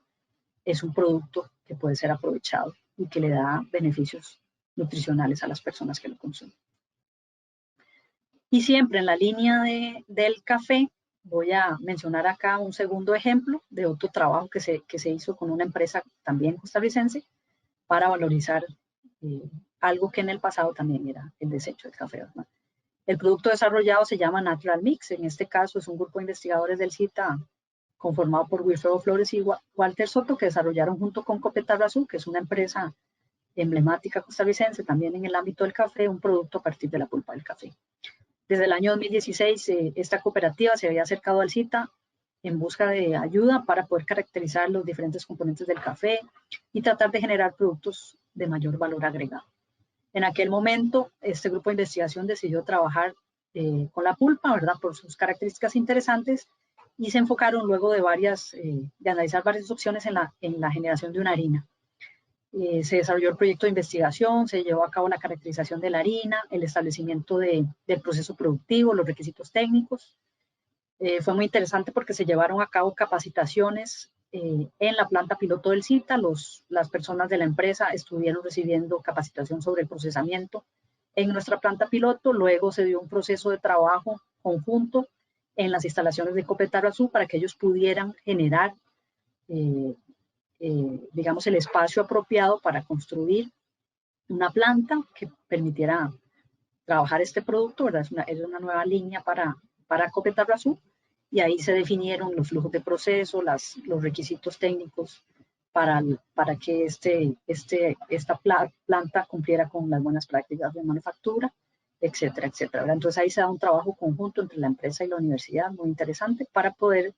es un producto que puede ser aprovechado y que le da beneficios nutricionales a las personas que lo consumen. Y siempre en la línea del café, voy a mencionar acá un segundo ejemplo de otro trabajo que se hizo con una empresa también costarricense para valorizar algo que en el pasado también era el desecho del café, ¿verdad? El producto desarrollado se llama Natural Mix. En este caso es un grupo de investigadores del CITA conformado por Wilfredo Flores y Walter Soto, que desarrollaron junto con Copeta Azul, que es una empresa emblemática costarricense también en el ámbito del café, un producto a partir de la pulpa del café. Desde el año 2016, esta cooperativa se había acercado al CITA en busca de ayuda para poder caracterizar los diferentes componentes del café y tratar de generar productos de mayor valor agregado. En aquel momento, este grupo de investigación decidió trabajar con la pulpa, ¿verdad? Por sus características interesantes, y se enfocaron luego de analizar varias opciones en la generación de una harina. Se desarrolló el proyecto de investigación, se llevó a cabo la caracterización de la harina, el establecimiento del proceso productivo, los requisitos técnicos. Fue muy interesante porque se llevaron a cabo capacitaciones en la planta piloto del CITA. Las personas de la empresa estuvieron recibiendo capacitación sobre el procesamiento en nuestra planta piloto. Luego se dio un proceso de trabajo conjunto en las instalaciones de Copeta-Azul para que ellos pudieran generar, digamos, el espacio apropiado para construir una planta que permitiera trabajar este producto, ¿verdad? Es una nueva línea para Copeta-Azul. Y ahí se definieron los flujos de proceso, los requisitos técnicos para que esta planta cumpliera con las buenas prácticas de manufactura, etcétera, etcétera, ¿verdad? Entonces ahí se da un trabajo conjunto entre la empresa y la universidad muy interesante para poder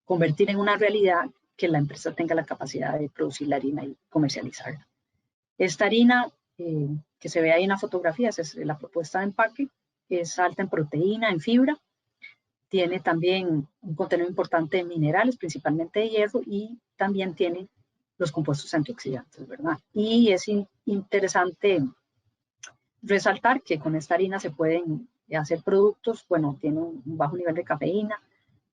convertir en una realidad que la empresa tenga la capacidad de producir la harina y comercializarla. Esta harina que se ve ahí en la fotografía, es la propuesta de empaque, es alta en proteína, en fibra, tiene también un contenido importante de minerales, principalmente de hierro, y también tiene los compuestos antioxidantes, ¿verdad? Y es interesante resaltar que con esta harina se pueden hacer productos, bueno, tiene un bajo nivel de cafeína,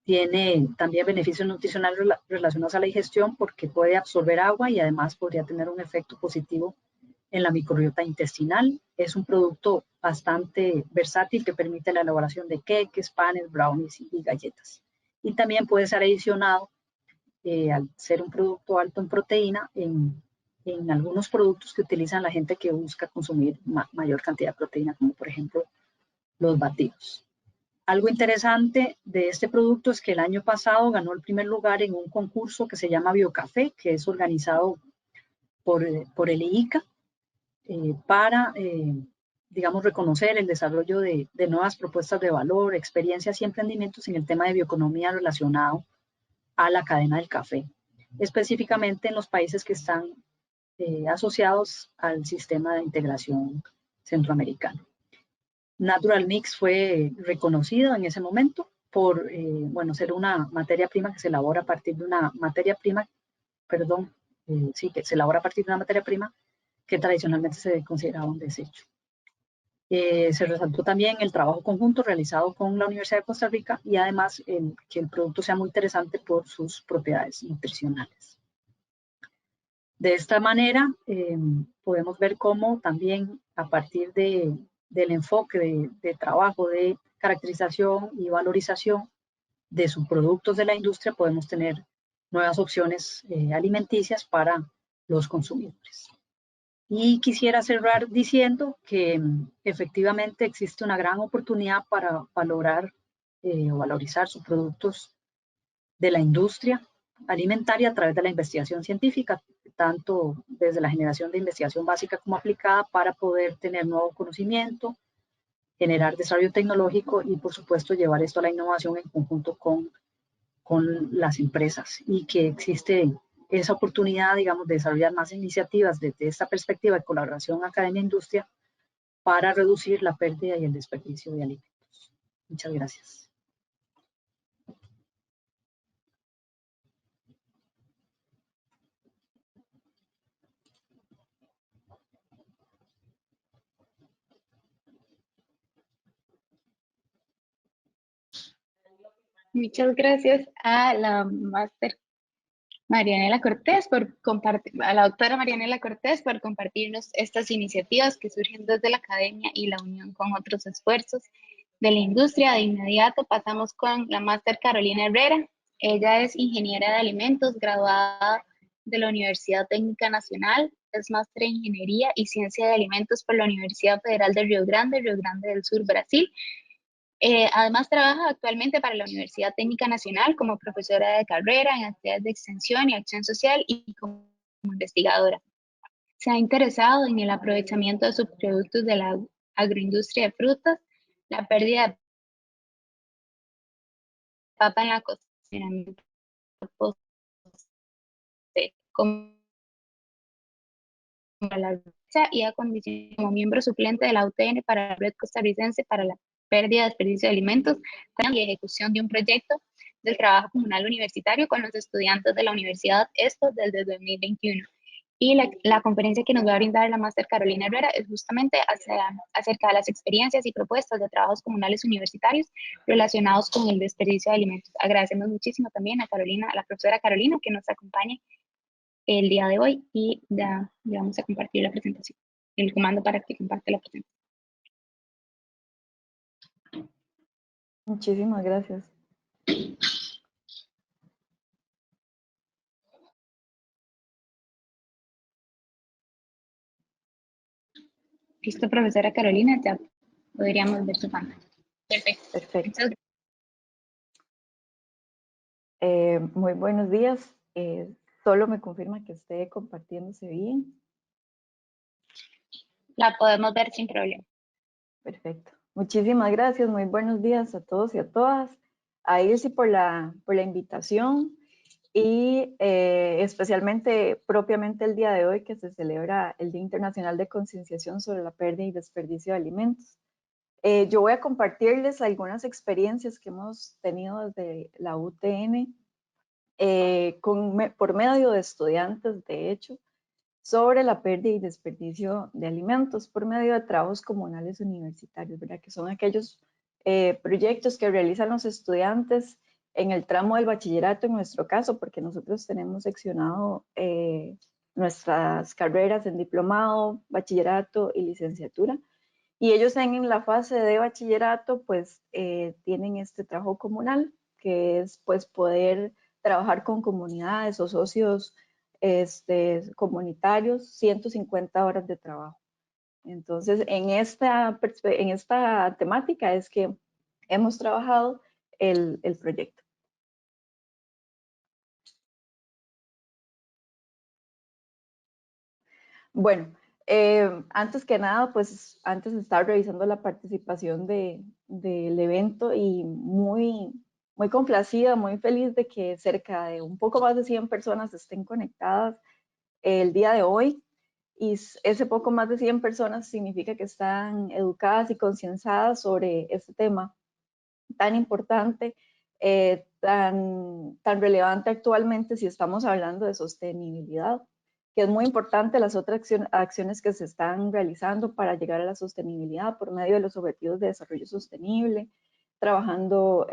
tiene también beneficios nutricionales relacionados a la digestión porque puede absorber agua y además podría tener un efecto positivo en la microbiota intestinal. Es un producto bastante versátil que permite la elaboración de queques, panes, brownies y galletas. Y también puede ser adicionado, al ser un producto alto en proteína, en algunos productos que utilizan la gente que busca consumir mayor cantidad de proteína, como por ejemplo los batidos. Algo interesante de este producto es que el año pasado ganó el primer lugar en un concurso que se llama Biocafé, que es organizado por el IICA, para, digamos, reconocer el desarrollo de nuevas propuestas de valor, experiencias y emprendimientos en el tema de bioeconomía relacionado a la cadena del café, específicamente en los países que están asociados al sistema de integración centroamericano. Natural Mix fue reconocido en ese momento por, bueno, ser una materia prima que se elabora a partir de una materia prima, perdón, sí, que se elabora a partir de una materia prima que tradicionalmente se consideraba un desecho. Se resaltó también el trabajo conjunto realizado con la Universidad de Costa Rica y además que el producto sea muy interesante por sus propiedades nutricionales. De esta manera, podemos ver cómo también a partir del enfoque de trabajo de caracterización y valorización de subproductos de la industria, podemos tener nuevas opciones alimenticias para los consumidores. Y quisiera cerrar diciendo que efectivamente existe una gran oportunidad para valorar o valorizar subproductos de la industria alimentaria a través de la investigación científica, tanto desde la generación de investigación básica como aplicada para poder tener nuevo conocimiento, generar desarrollo tecnológico y por supuesto llevar esto a la innovación en conjunto con las empresas y que existe esa oportunidad, digamos, de desarrollar más iniciativas desde esta perspectiva de colaboración academia-industria para reducir la pérdida y el desperdicio de alimentos. Muchas gracias. Muchas gracias a la máster Marianela Cortés por compartir, a la doctora Marianela Cortés por compartirnos estas iniciativas que surgen desde la academia y la unión con otros esfuerzos de la industria. De inmediato pasamos con la máster Carolina Herrera. Ella es ingeniera de alimentos, graduada de la Universidad Técnica Nacional, es máster en Ingeniería y Ciencia de Alimentos por la Universidad Federal de Río Grande del Sur, Brasil. Además, trabaja actualmente para la Universidad Técnica Nacional como profesora de carrera en actividades de extensión y acción social y como investigadora. Se ha interesado en el aprovechamiento de subproductos de la agroindustria de frutas, la pérdida de papa en la cocina, como la lucha y a condición como miembro suplente de la UTN para la Red Costarricense para la pérdida de desperdicio de alimentos y ejecución de un proyecto del trabajo comunal universitario con los estudiantes de la Universidad ESTO desde 2021. Y la conferencia que nos va a brindar la máster Carolina Herrera es justamente acerca de las experiencias y propuestas de trabajos comunales universitarios relacionados con el desperdicio de alimentos. Agradecemos muchísimo también a Carolina, a la profesora Carolina, que nos acompañe el día de hoy y ya le vamos a compartir la presentación, el comando para que comparte la presentación. Muchísimas gracias. Listo, profesora Carolina, ya podríamos ver su pantalla. Perfecto. Perfecto. Muy buenos días. Solo me confirma que esté compartiéndose bien. La podemos ver sin problema. Perfecto. Muchísimas gracias. Muy buenos días a todos y a todas. A Ilse por la invitación y especialmente propiamente el día de hoy que se celebra el Día Internacional de Concienciación sobre la Pérdida y Desperdicio de Alimentos. Yo voy a compartirles algunas experiencias que hemos tenido desde la UTN por medio de estudiantes, de hecho, sobre la pérdida y desperdicio de alimentos por medio de trabajos comunales universitarios, ¿verdad? Que son aquellos proyectos que realizan los estudiantes en el tramo del bachillerato, en nuestro caso, porque nosotros tenemos seccionado nuestras carreras en diplomado, bachillerato y licenciatura. Y ellos en la fase de bachillerato, pues tienen este trabajo comunal, que es pues poder trabajar con comunidades o socios comunitarios, 150 horas de trabajo. Entonces, en esta temática es que hemos trabajado el proyecto. Bueno, antes que nada, pues antes de estar revisando la participación del evento y muy complacida, muy feliz de que cerca de un poco más de 100 personas estén conectadas el día de hoy. Y ese poco más de 100 personas significa que están educadas y concienciadas sobre este tema tan importante, tan relevante actualmente si estamos hablando de sostenibilidad, que es muy importante las otras acciones que se están realizando para llegar a la sostenibilidad por medio de los objetivos de desarrollo sostenible, trabajando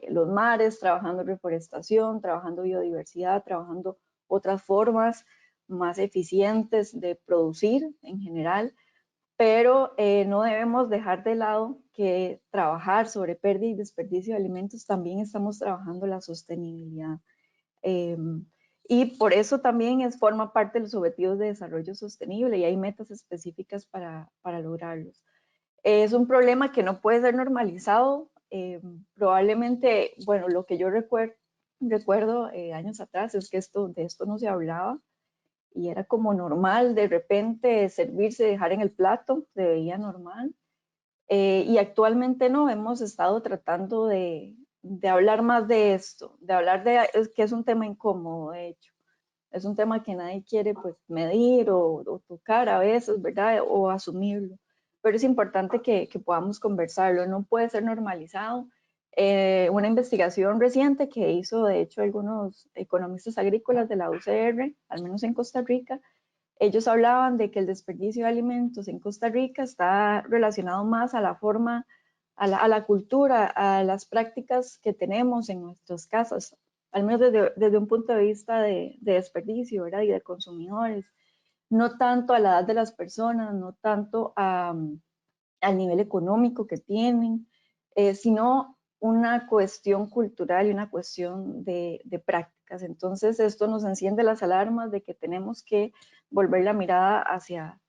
los mares, trabajando reforestación, trabajando biodiversidad, trabajando otras formas más eficientes de producir en general, pero no debemos dejar de lado que trabajar sobre pérdida y desperdicio de alimentos también estamos trabajando la sostenibilidad. Y por eso también forma parte de los objetivos de desarrollo sostenible y hay metas específicas para lograrlos. Es un problema que no puede ser normalizado. Probablemente, bueno, lo que yo recuerdo años atrás es que de esto no se hablaba y era como normal de repente servirse, dejar en el plato, se veía normal. Y actualmente no, hemos estado tratando de hablar más de esto, de hablar que es un tema incómodo, de hecho. Es un tema que nadie quiere pues medir o tocar a veces, ¿verdad? O asumirlo. Pero es importante que podamos conversarlo, no puede ser normalizado. Una investigación reciente que hizo, de hecho, algunos economistas agrícolas de la UCR, al menos en Costa Rica, ellos hablaban de que el desperdicio de alimentos en Costa Rica está relacionado más a la forma a la cultura, a las prácticas que tenemos en nuestras casas, al menos desde un punto de vista de desperdicio, ¿verdad? Y de consumidores, no tanto a la edad de las personas, no tanto al nivel económico que tienen, sino una cuestión cultural y una cuestión de prácticas. Entonces esto nos enciende las alarmas de que tenemos que volver la mirada hacia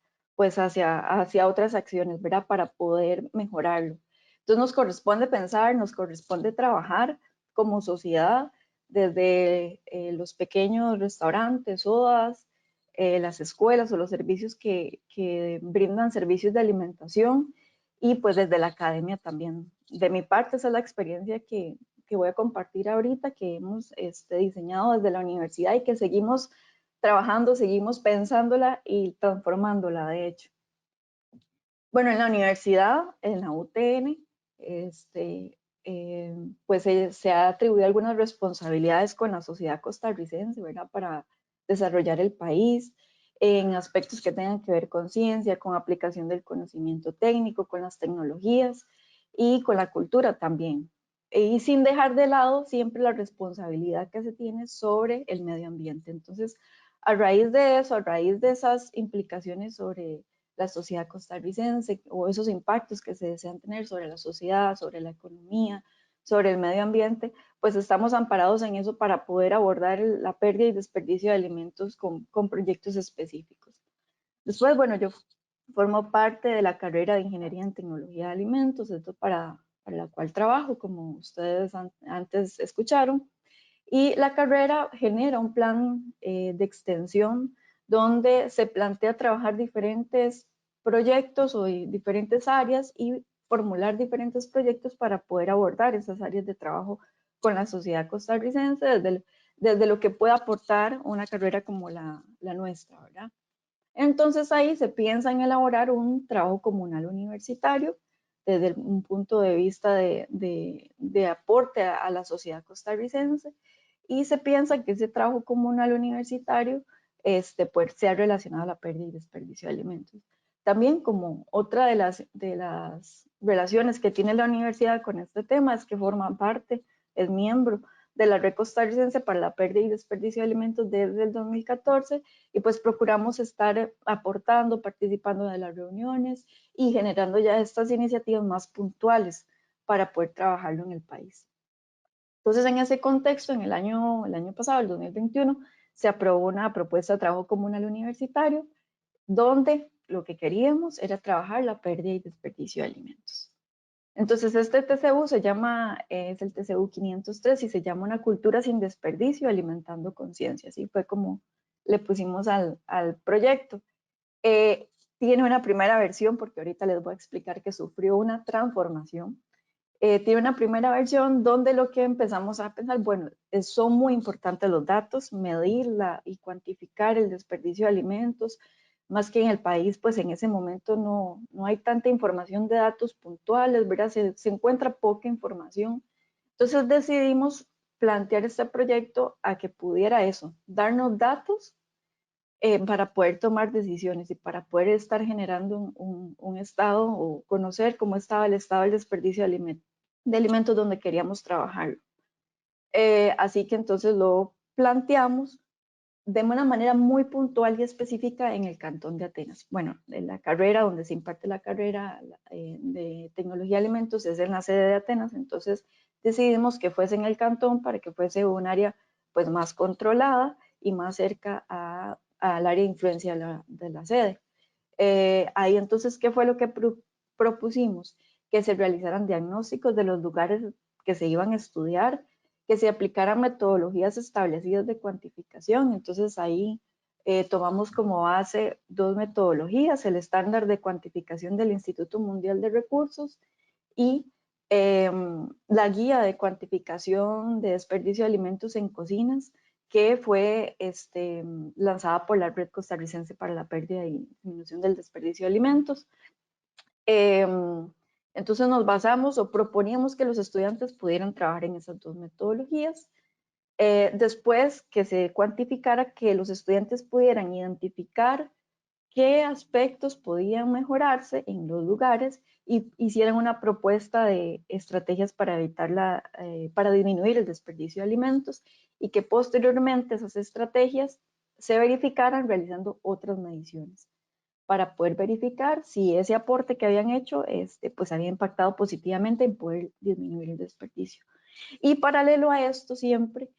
otras acciones, ¿verdad? Para poder mejorarlo. Entonces nos corresponde pensar, nos corresponde trabajar como sociedad desde los pequeños restaurantes, sodas, las escuelas o los servicios que brindan servicios de alimentación, y pues desde la academia también. De mi parte, esa es la experiencia que voy a compartir ahorita, que hemos diseñado desde la universidad y que seguimos trabajando, seguimos pensándola y transformándola, de hecho. Bueno, en la universidad, en la UTN, pues se ha atribuido algunas responsabilidades con la sociedad costarricense, ¿verdad? Para desarrollar el país en aspectos que tengan que ver con ciencia, con aplicación del conocimiento técnico, con las tecnologías y con la cultura también. Y sin dejar de lado siempre la responsabilidad que se tiene sobre el medio ambiente. Entonces, a raíz de eso, a raíz de esas implicaciones sobre la sociedad costarricense o esos impactos que se desean tener sobre la sociedad, sobre la economía, sobre el medio ambiente, pues estamos amparados en eso para poder abordar la pérdida y desperdicio de alimentos con proyectos específicos. Después, bueno, yo formo parte de la carrera de Ingeniería en Tecnología de Alimentos, esto para la cual trabajo, como ustedes antes escucharon, y la carrera genera un plan de extensión donde se plantea trabajar diferentes proyectos o diferentes áreas y formular diferentes proyectos para poder abordar esas áreas de trabajo con la sociedad costarricense desde lo que pueda aportar una carrera como la nuestra, ¿verdad? Entonces ahí se piensa en elaborar un trabajo comunal universitario desde un punto de vista de aporte a la sociedad costarricense, y se piensa que ese trabajo comunal universitario pues, sea relacionado a la pérdida y desperdicio de alimentos. También, como otra de las relaciones que tiene la universidad con este tema, es que forma parte, es miembro de la Red Costarricense para la Pérdida y Desperdicio de Alimentos desde el 2014, y pues procuramos estar aportando, participando de las reuniones y generando ya estas iniciativas más puntuales para poder trabajarlo en el país. Entonces, en ese contexto, en el año pasado, el 2021, se aprobó una propuesta de trabajo comunal universitario donde lo que queríamos era trabajar la pérdida y desperdicio de alimentos. Entonces, este TCU es el TCU 503 y se llama Una cultura sin desperdicio, alimentando conciencia. Así fue como le pusimos al proyecto. Tiene una primera versión, porque ahorita les voy a explicar que sufrió una transformación. Tiene una primera versión donde lo que empezamos a pensar, bueno, son muy importantes los datos, medirla y cuantificar el desperdicio de alimentos, más que en el país, pues en ese momento no hay tanta información de datos puntuales, ¿verdad? Se encuentra poca información. Entonces decidimos plantear este proyecto a que pudiera eso, darnos datos para poder tomar decisiones y para poder estar generando un estado o conocer cómo estaba el estado del desperdicio de alimentos donde queríamos trabajarlo. Así que entonces lo planteamos de una manera muy puntual y específica en el Cantón de Atenas. Bueno, en la carrera donde se imparte la carrera de Tecnología de Alimentos es en la sede de Atenas, entonces decidimos que fuese en el cantón para que fuese un área pues más controlada y más cerca al área de influencia de la sede. Ahí entonces, ¿qué fue lo que propusimos? Que se realizaran diagnósticos de los lugares que se iban a estudiar, que se aplicaran metodologías establecidas de cuantificación. Entonces ahí tomamos como base dos metodologías, el estándar de cuantificación del Instituto Mundial de Recursos y la guía de cuantificación de desperdicio de alimentos en cocinas, que fue lanzada por la Red Costarricense para la Pérdida y Disminución del Desperdicio de Alimentos. Entonces nos basamos o proponíamos que los estudiantes pudieran trabajar en esas dos metodologías. Después que se cuantificara, que los estudiantes pudieran identificar qué aspectos podían mejorarse en los lugares y hicieran una propuesta de estrategias para para disminuir el desperdicio de alimentos, y que posteriormente esas estrategias se verificaran realizando otras mediciones para poder verificar si ese aporte que habían hecho pues había impactado positivamente en poder disminuir el desperdicio. Y paralelo a esto siempre,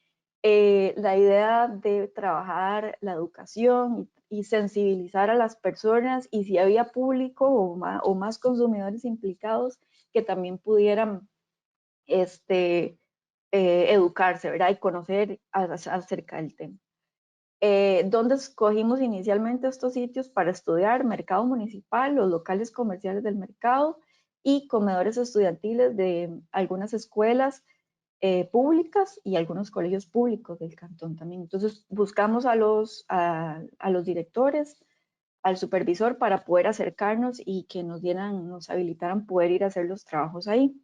la idea de trabajar la educación y sensibilizar a las personas, y si había público o más consumidores implicados, que también pudieran educarse, ¿verdad? Y conocer acerca del tema. ¿Dónde escogimos inicialmente estos sitios para estudiar? Mercado municipal, los locales comerciales del mercado y comedores estudiantiles de algunas escuelas públicas y algunos colegios públicos del cantón también. Entonces buscamos a los directores, al supervisor, para poder acercarnos y que nos habilitaran poder ir a hacer los trabajos ahí.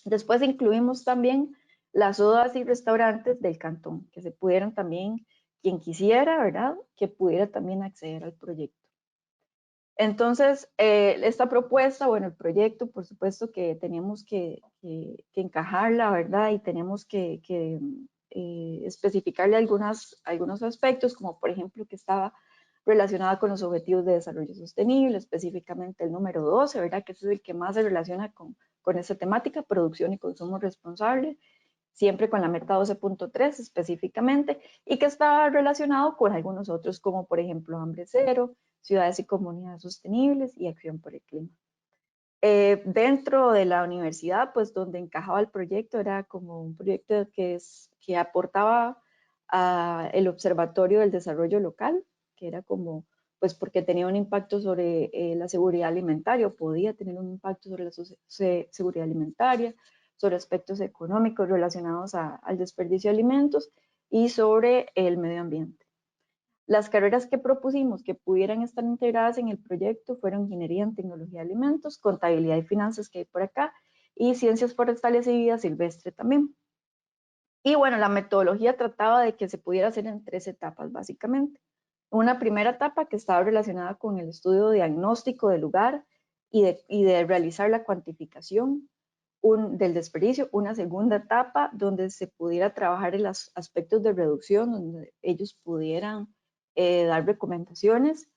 Después incluimos también las sodas y restaurantes del cantón, que se pudieran también, quien quisiera, ¿verdad?, que pudiera también acceder al proyecto. Entonces, esta propuesta, bueno, el proyecto, por supuesto que teníamos que encajarla, ¿verdad? Y tenemos que especificarle algunos aspectos, como por ejemplo que estaba relacionada con los objetivos de desarrollo sostenible, específicamente el número 12, ¿verdad? Que ese es el que más se relaciona con esta temática, producción y consumo responsable, siempre con la meta 12.3 específicamente, y que está relacionado con algunos otros, como por ejemplo hambre cero, ciudades y comunidades sostenibles y acción por el clima. Dentro de la universidad, pues donde encajaba el proyecto, era como un proyecto que aportaba el Observatorio del Desarrollo Local, que era como, pues porque tenía un impacto sobre la seguridad alimentaria, podía tener un impacto sobre la seguridad alimentaria, sobre aspectos económicos relacionados al desperdicio de alimentos y sobre el medio ambiente. Las carreras que propusimos que pudieran estar integradas en el proyecto fueron Ingeniería en Tecnología de Alimentos, Contabilidad y Finanzas, que hay por acá, y Ciencias Forestales y Vida Silvestre también. Y bueno, la metodología trataba de que se pudiera hacer en 3 etapas, básicamente. Una primera etapa que estaba relacionada con el estudio diagnóstico del lugar y de realizar la cuantificación del desperdicio. Una segunda etapa donde se pudiera trabajar en los aspectos de reducción, donde ellos pudieran dar recomendaciones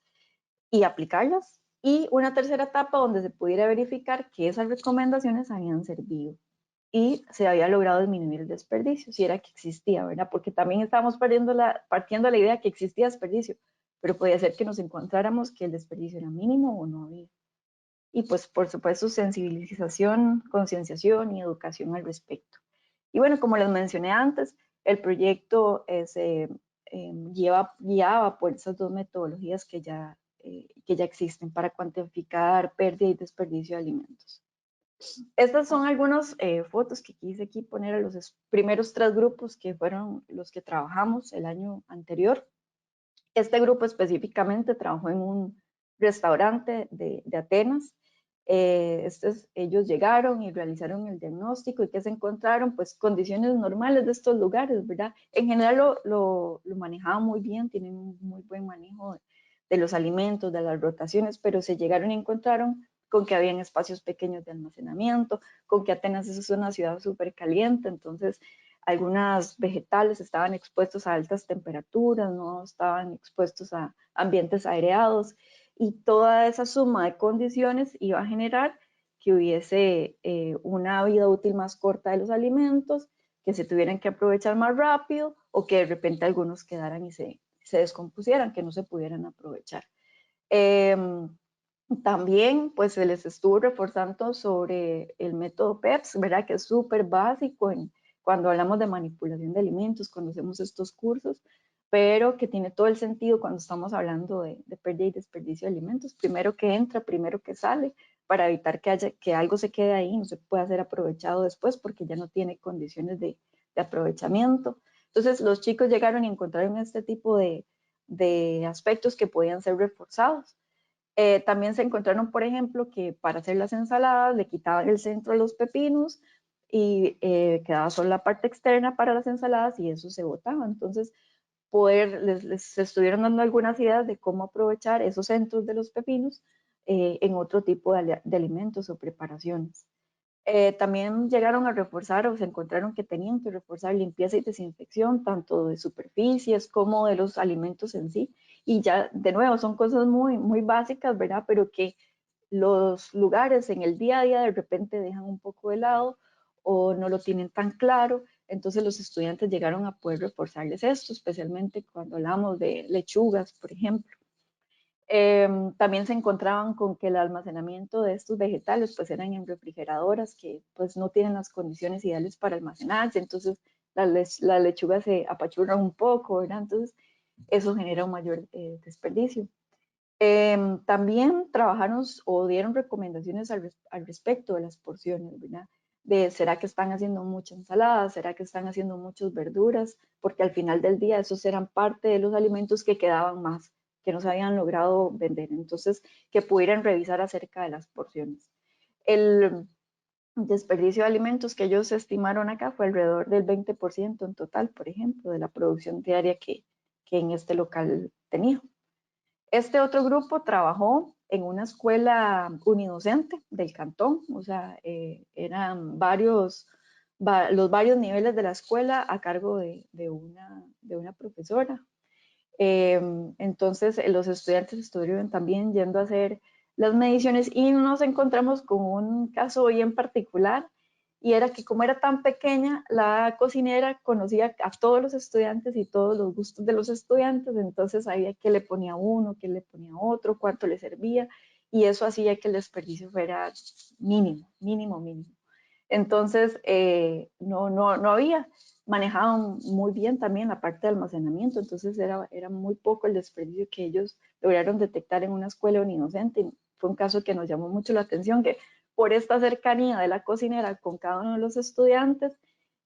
y aplicarlas. Y una tercera etapa donde se pudiera verificar que esas recomendaciones habían servido y se había logrado disminuir el desperdicio, si era que existía, ¿verdad? Porque también estábamos partiendo la idea que existía desperdicio, pero podía ser que nos encontráramos que el desperdicio era mínimo o no había. Y pues por supuesto sensibilización, concienciación y educación al respecto. Y bueno, como les mencioné antes, el proyecto se guiaba por esas 2 metodologías que ya existen para cuantificar pérdida y desperdicio de alimentos. Estas son algunas fotos que quise aquí poner a los primeros 3 grupos que fueron los que trabajamos el año anterior. Este grupo específicamente trabajó en un restaurante de Atenas. Ellos llegaron y realizaron el diagnóstico y que se encontraron, pues condiciones normales de estos lugares, ¿verdad? En general lo manejaban muy bien, tienen un muy buen manejo de los alimentos, de las rotaciones, pero se llegaron y encontraron con que habían espacios pequeños de almacenamiento, con que Atenas es una ciudad súper caliente, entonces algunas vegetales estaban expuestos a altas temperaturas, no estaban expuestos a ambientes aireados, y toda esa suma de condiciones iba a generar que hubiese una vida útil más corta de los alimentos, que se tuvieran que aprovechar más rápido o que de repente algunos quedaran y se descompusieran, que no se pudieran aprovechar. También pues se les estuvo reforzando sobre el método PEPS, ¿verdad? Que es súper básico cuando hablamos de manipulación de alimentos, cuando hacemos estos cursos, pero que tiene todo el sentido cuando estamos hablando de pérdida y desperdicio de alimentos. Primero que entra, primero que sale, para evitar que algo se quede ahí y no se pueda ser aprovechado después porque ya no tiene condiciones de aprovechamiento. Entonces los chicos llegaron y encontraron este tipo de aspectos que podían ser reforzados. También se encontraron, por ejemplo, que para hacer las ensaladas le quitaban el centro a los pepinos y quedaba solo la parte externa para las ensaladas y eso se botaba. Entonces, les estuvieron dando algunas ideas de cómo aprovechar esos centros de los pepinos en otro tipo de alimentos o preparaciones. También llegaron a reforzar o se encontraron que tenían que reforzar limpieza y desinfección, tanto de superficies como de los alimentos en sí. Y ya, de nuevo, son cosas muy, muy básicas, ¿verdad? Pero que los lugares en el día a día de repente dejan un poco de lado o no lo tienen tan claro. Entonces los estudiantes llegaron a poder reforzarles esto, especialmente cuando hablamos de lechugas, por ejemplo. También se encontraban con que el almacenamiento de estos vegetales pues eran en refrigeradoras que pues no tienen las condiciones ideales para almacenarse, entonces la lechuga se apachurra un poco, ¿verdad? Entonces eso genera un mayor desperdicio. También trabajaron o dieron recomendaciones al respecto de las porciones, ¿verdad? De será que están haciendo mucha ensalada, será que están haciendo muchas verduras, porque al final del día esos eran parte de los alimentos que quedaban más, que no se habían logrado vender, entonces que pudieran revisar acerca de las porciones. El desperdicio de alimentos que ellos estimaron acá fue alrededor del 20% en total, por ejemplo, de la producción diaria que en este local tenía. Este otro grupo trabajó en una escuela unidocente del cantón, o sea, eran los varios niveles de la escuela a cargo de una profesora. Entonces, los estudiantes estuvieron también yendo a hacer las mediciones y nos encontramos con un caso bien particular, y era que como era tan pequeña, la cocinera conocía a todos los estudiantes y todos los gustos de los estudiantes, entonces sabía qué le ponía uno, qué le ponía otro, cuánto le servía, y eso hacía que el desperdicio fuera mínimo, mínimo, mínimo. Entonces, no había, manejaban muy bien también la parte de almacenamiento, entonces era muy poco el desperdicio que ellos lograron detectar en una escuela unidocente. Fue un caso que nos llamó mucho la atención, que por esta cercanía de la cocinera con cada uno de los estudiantes,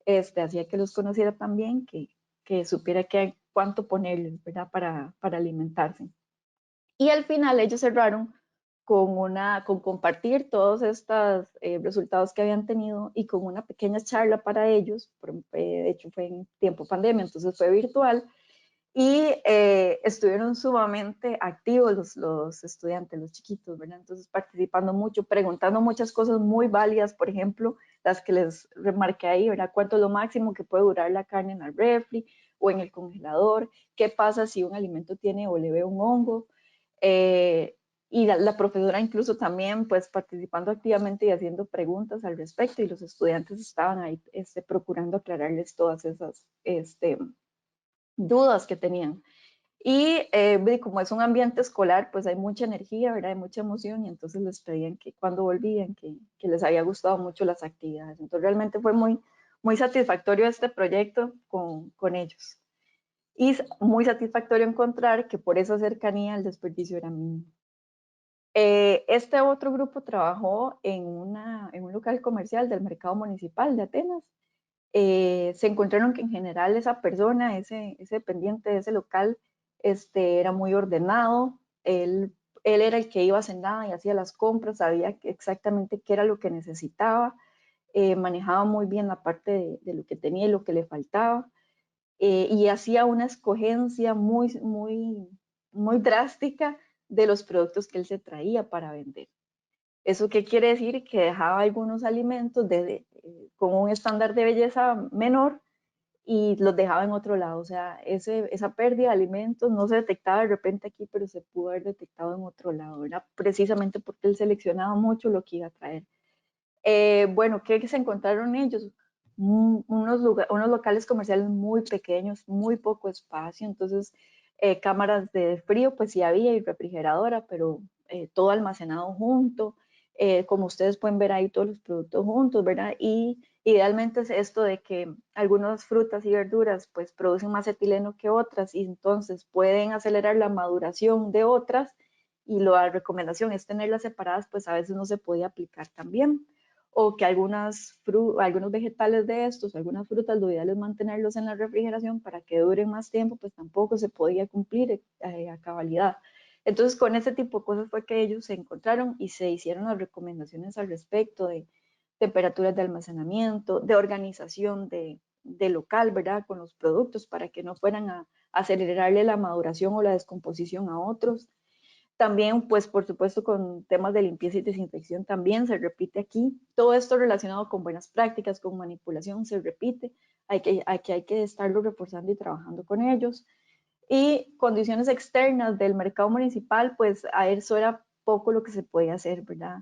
hacía que los conociera también, que supiera cuánto ponerles, ¿verdad? Para alimentarse. Y al final ellos cerraron con compartir todos estos resultados que habían tenido y con una pequeña charla para ellos, de hecho fue en tiempo pandemia, entonces fue virtual, y estuvieron sumamente activos los estudiantes, los chiquitos, ¿verdad? Entonces participando mucho, preguntando muchas cosas muy válidas, por ejemplo, las que les remarqué ahí, ¿verdad? ¿Cuánto es lo máximo que puede durar la carne en el refri o en el congelador? ¿Qué pasa si un alimento tiene o le ve un hongo? Y la profesora incluso también pues participando activamente y haciendo preguntas al respecto, y los estudiantes estaban ahí procurando aclararles todas esas dudas que tenían. Y como es un ambiente escolar, pues hay mucha energía, ¿verdad? Hay mucha emoción, y entonces les pedían que cuando volvían, que les había gustado mucho las actividades. Entonces realmente fue muy, muy satisfactorio este proyecto con ellos. Y muy satisfactorio encontrar que por esa cercanía el desperdicio era mínimo. Este otro grupo trabajó en un local comercial del mercado municipal de Atenas. Se encontraron que en general esa persona, ese dependiente de ese local, era muy ordenado. Él era el que iba a hacer nada y hacía las compras, sabía exactamente qué era lo que necesitaba, manejaba muy bien la parte de lo que tenía y lo que le faltaba, y hacía una escogencia muy, muy, muy drástica de los productos que él se traía para vender. ¿Eso qué quiere decir? Que dejaba algunos alimentos con un estándar de belleza menor y los dejaba en otro lado. O sea, esa pérdida de alimentos no se detectaba de repente aquí, pero se pudo haber detectado en otro lado, ¿verdad? Precisamente porque él seleccionaba mucho lo que iba a traer. Bueno, ¿qué se encontraron ellos? Unos locales comerciales muy pequeños, muy poco espacio, entonces cámaras de frío pues sí había, y refrigeradora, pero todo almacenado junto, como ustedes pueden ver ahí todos los productos juntos, ¿verdad? Y idealmente es esto de que algunas frutas y verduras pues producen más etileno que otras, y entonces pueden acelerar la maduración de otras, y la recomendación es tenerlas separadas, pues a veces no se podía aplicar también. O que algunos vegetales de estos, algunas frutas, lo ideal es mantenerlos en la refrigeración para que duren más tiempo, pues tampoco se podía cumplir a cabalidad. Entonces, con ese tipo de cosas fue que ellos se encontraron y se hicieron las recomendaciones al respecto de temperaturas de almacenamiento, de organización de local, ¿verdad? Con los productos para que no fueran a acelerarle la maduración o la descomposición a otros. También, pues, por supuesto, con temas de limpieza y desinfección también se repite aquí. Todo esto relacionado con buenas prácticas, con manipulación, se repite. Hay que estarlo reforzando y trabajando con ellos. Y condiciones externas del mercado municipal, pues a eso era poco lo que se podía hacer, ¿verdad?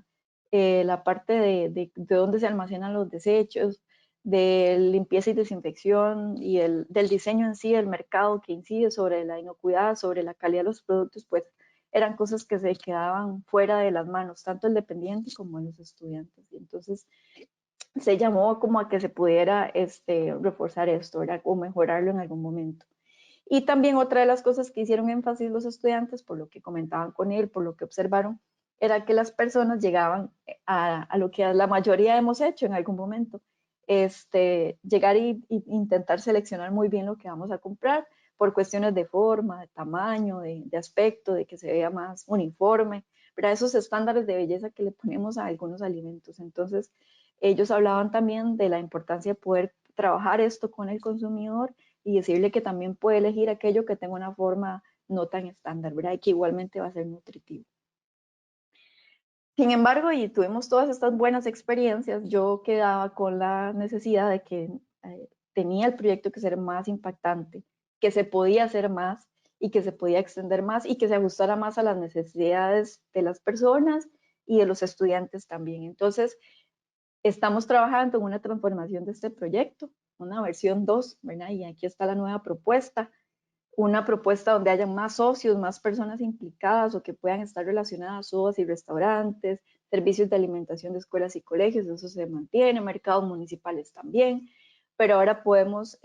La parte de dónde se almacenan los desechos, de limpieza y desinfección y del diseño en sí del mercado que incide sobre la inocuidad, sobre la calidad de los productos, pues eran cosas que se quedaban fuera de las manos, tanto el dependiente como los estudiantes. Y entonces se llamó como a que se pudiera reforzar esto, ¿verdad? O mejorarlo en algún momento. Y también otra de las cosas que hicieron énfasis los estudiantes, por lo que comentaban con él, por lo que observaron, era que las personas llegaban a lo que la mayoría hemos hecho en algún momento, llegar e intentar seleccionar muy bien lo que vamos a comprar por cuestiones de forma, de tamaño, de aspecto, de que se vea más uniforme, ¿verdad? Esos estándares de belleza que le ponemos a algunos alimentos. Entonces, ellos hablaban también de la importancia de poder trabajar esto con el consumidor y decirle que también puede elegir aquello que tenga una forma no tan estándar, ¿verdad? Y que igualmente va a ser nutritivo. Sin embargo, y tuvimos todas estas buenas experiencias, yo quedaba con la necesidad de que tenía el proyecto que ser más impactante, que se podía hacer más y que se podía extender más y que se ajustara más a las necesidades de las personas y de los estudiantes también. Entonces, estamos trabajando en una transformación de este proyecto, una versión 2, ¿verdad? Y aquí está la nueva propuesta, una propuesta donde haya más socios, más personas implicadas o que puedan estar relacionadas, SOAS y restaurantes, servicios de alimentación de escuelas y colegios, eso se mantiene, mercados municipales también, pero ahora podemos,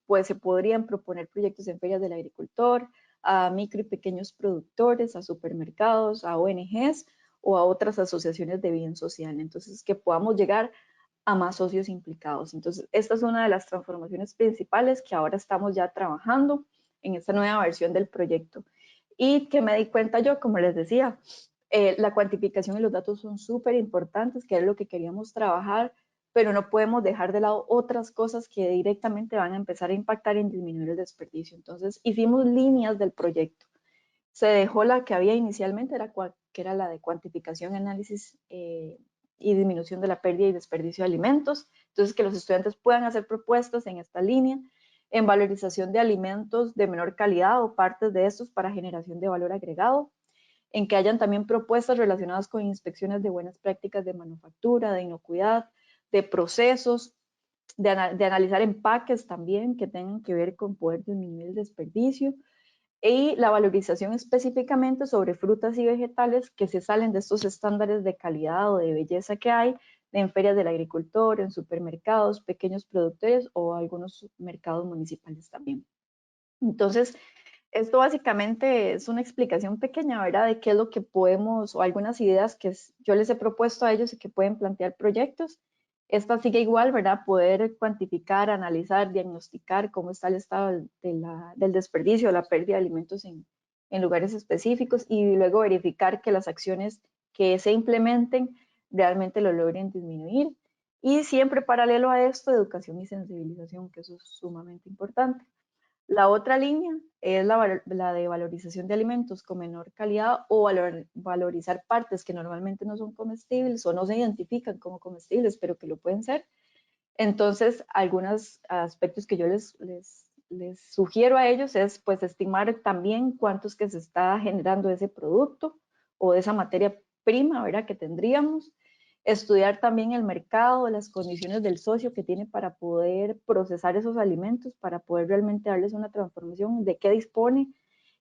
pues se podrían proponer proyectos en ferias del agricultor, a micro y pequeños productores, a supermercados, a ONGs o a otras asociaciones de bien social. Entonces, que podamos llegar a más socios implicados. Entonces, esta es una de las transformaciones principales que ahora estamos ya trabajando en esta nueva versión del proyecto. Y que me di cuenta yo, como les decía, la cuantificación y los datos son súper importantes, que es lo que queríamos trabajar, pero no podemos dejar de lado otras cosas que directamente van a empezar a impactar en disminuir el desperdicio. Entonces, hicimos líneas del proyecto. Se dejó la que había inicialmente, que era la de cuantificación, análisis y disminución de la pérdida y desperdicio de alimentos. Entonces, que los estudiantes puedan hacer propuestas en esta línea, en valorización de alimentos de menor calidad o partes de estos para generación de valor agregado, en que hayan también propuestas relacionadas con inspecciones de buenas prácticas de manufactura, de inocuidad, de procesos, de analizar empaques también que tengan que ver con poder disminuir el desperdicio, y la valorización específicamente sobre frutas y vegetales que se salen de estos estándares de calidad o de belleza que hay en ferias del agricultor, en supermercados, pequeños productores o algunos mercados municipales también. Entonces, esto básicamente es una explicación pequeña, ¿verdad? De qué es lo que podemos, o algunas ideas que yo les he propuesto a ellos y que pueden plantear proyectos. Esta sigue igual, ¿verdad? Poder cuantificar, analizar, diagnosticar cómo está el estado del desperdicio, la pérdida de alimentos en lugares específicos y luego verificar que las acciones que se implementen realmente lo logren disminuir. Y siempre paralelo a esto, educación y sensibilización, que eso es sumamente importante. La otra línea es la de valorización de alimentos con menor calidad o valorizar partes que normalmente no son comestibles o no se identifican como comestibles, pero que lo pueden ser. Entonces, algunos aspectos que yo les sugiero a ellos es pues estimar también cuánto es que se está generando ese producto o de esa materia prima, ¿verdad? Que tendríamos. Estudiar también el mercado, las condiciones del socio que tiene para poder procesar esos alimentos, para poder realmente darles una transformación, de qué dispone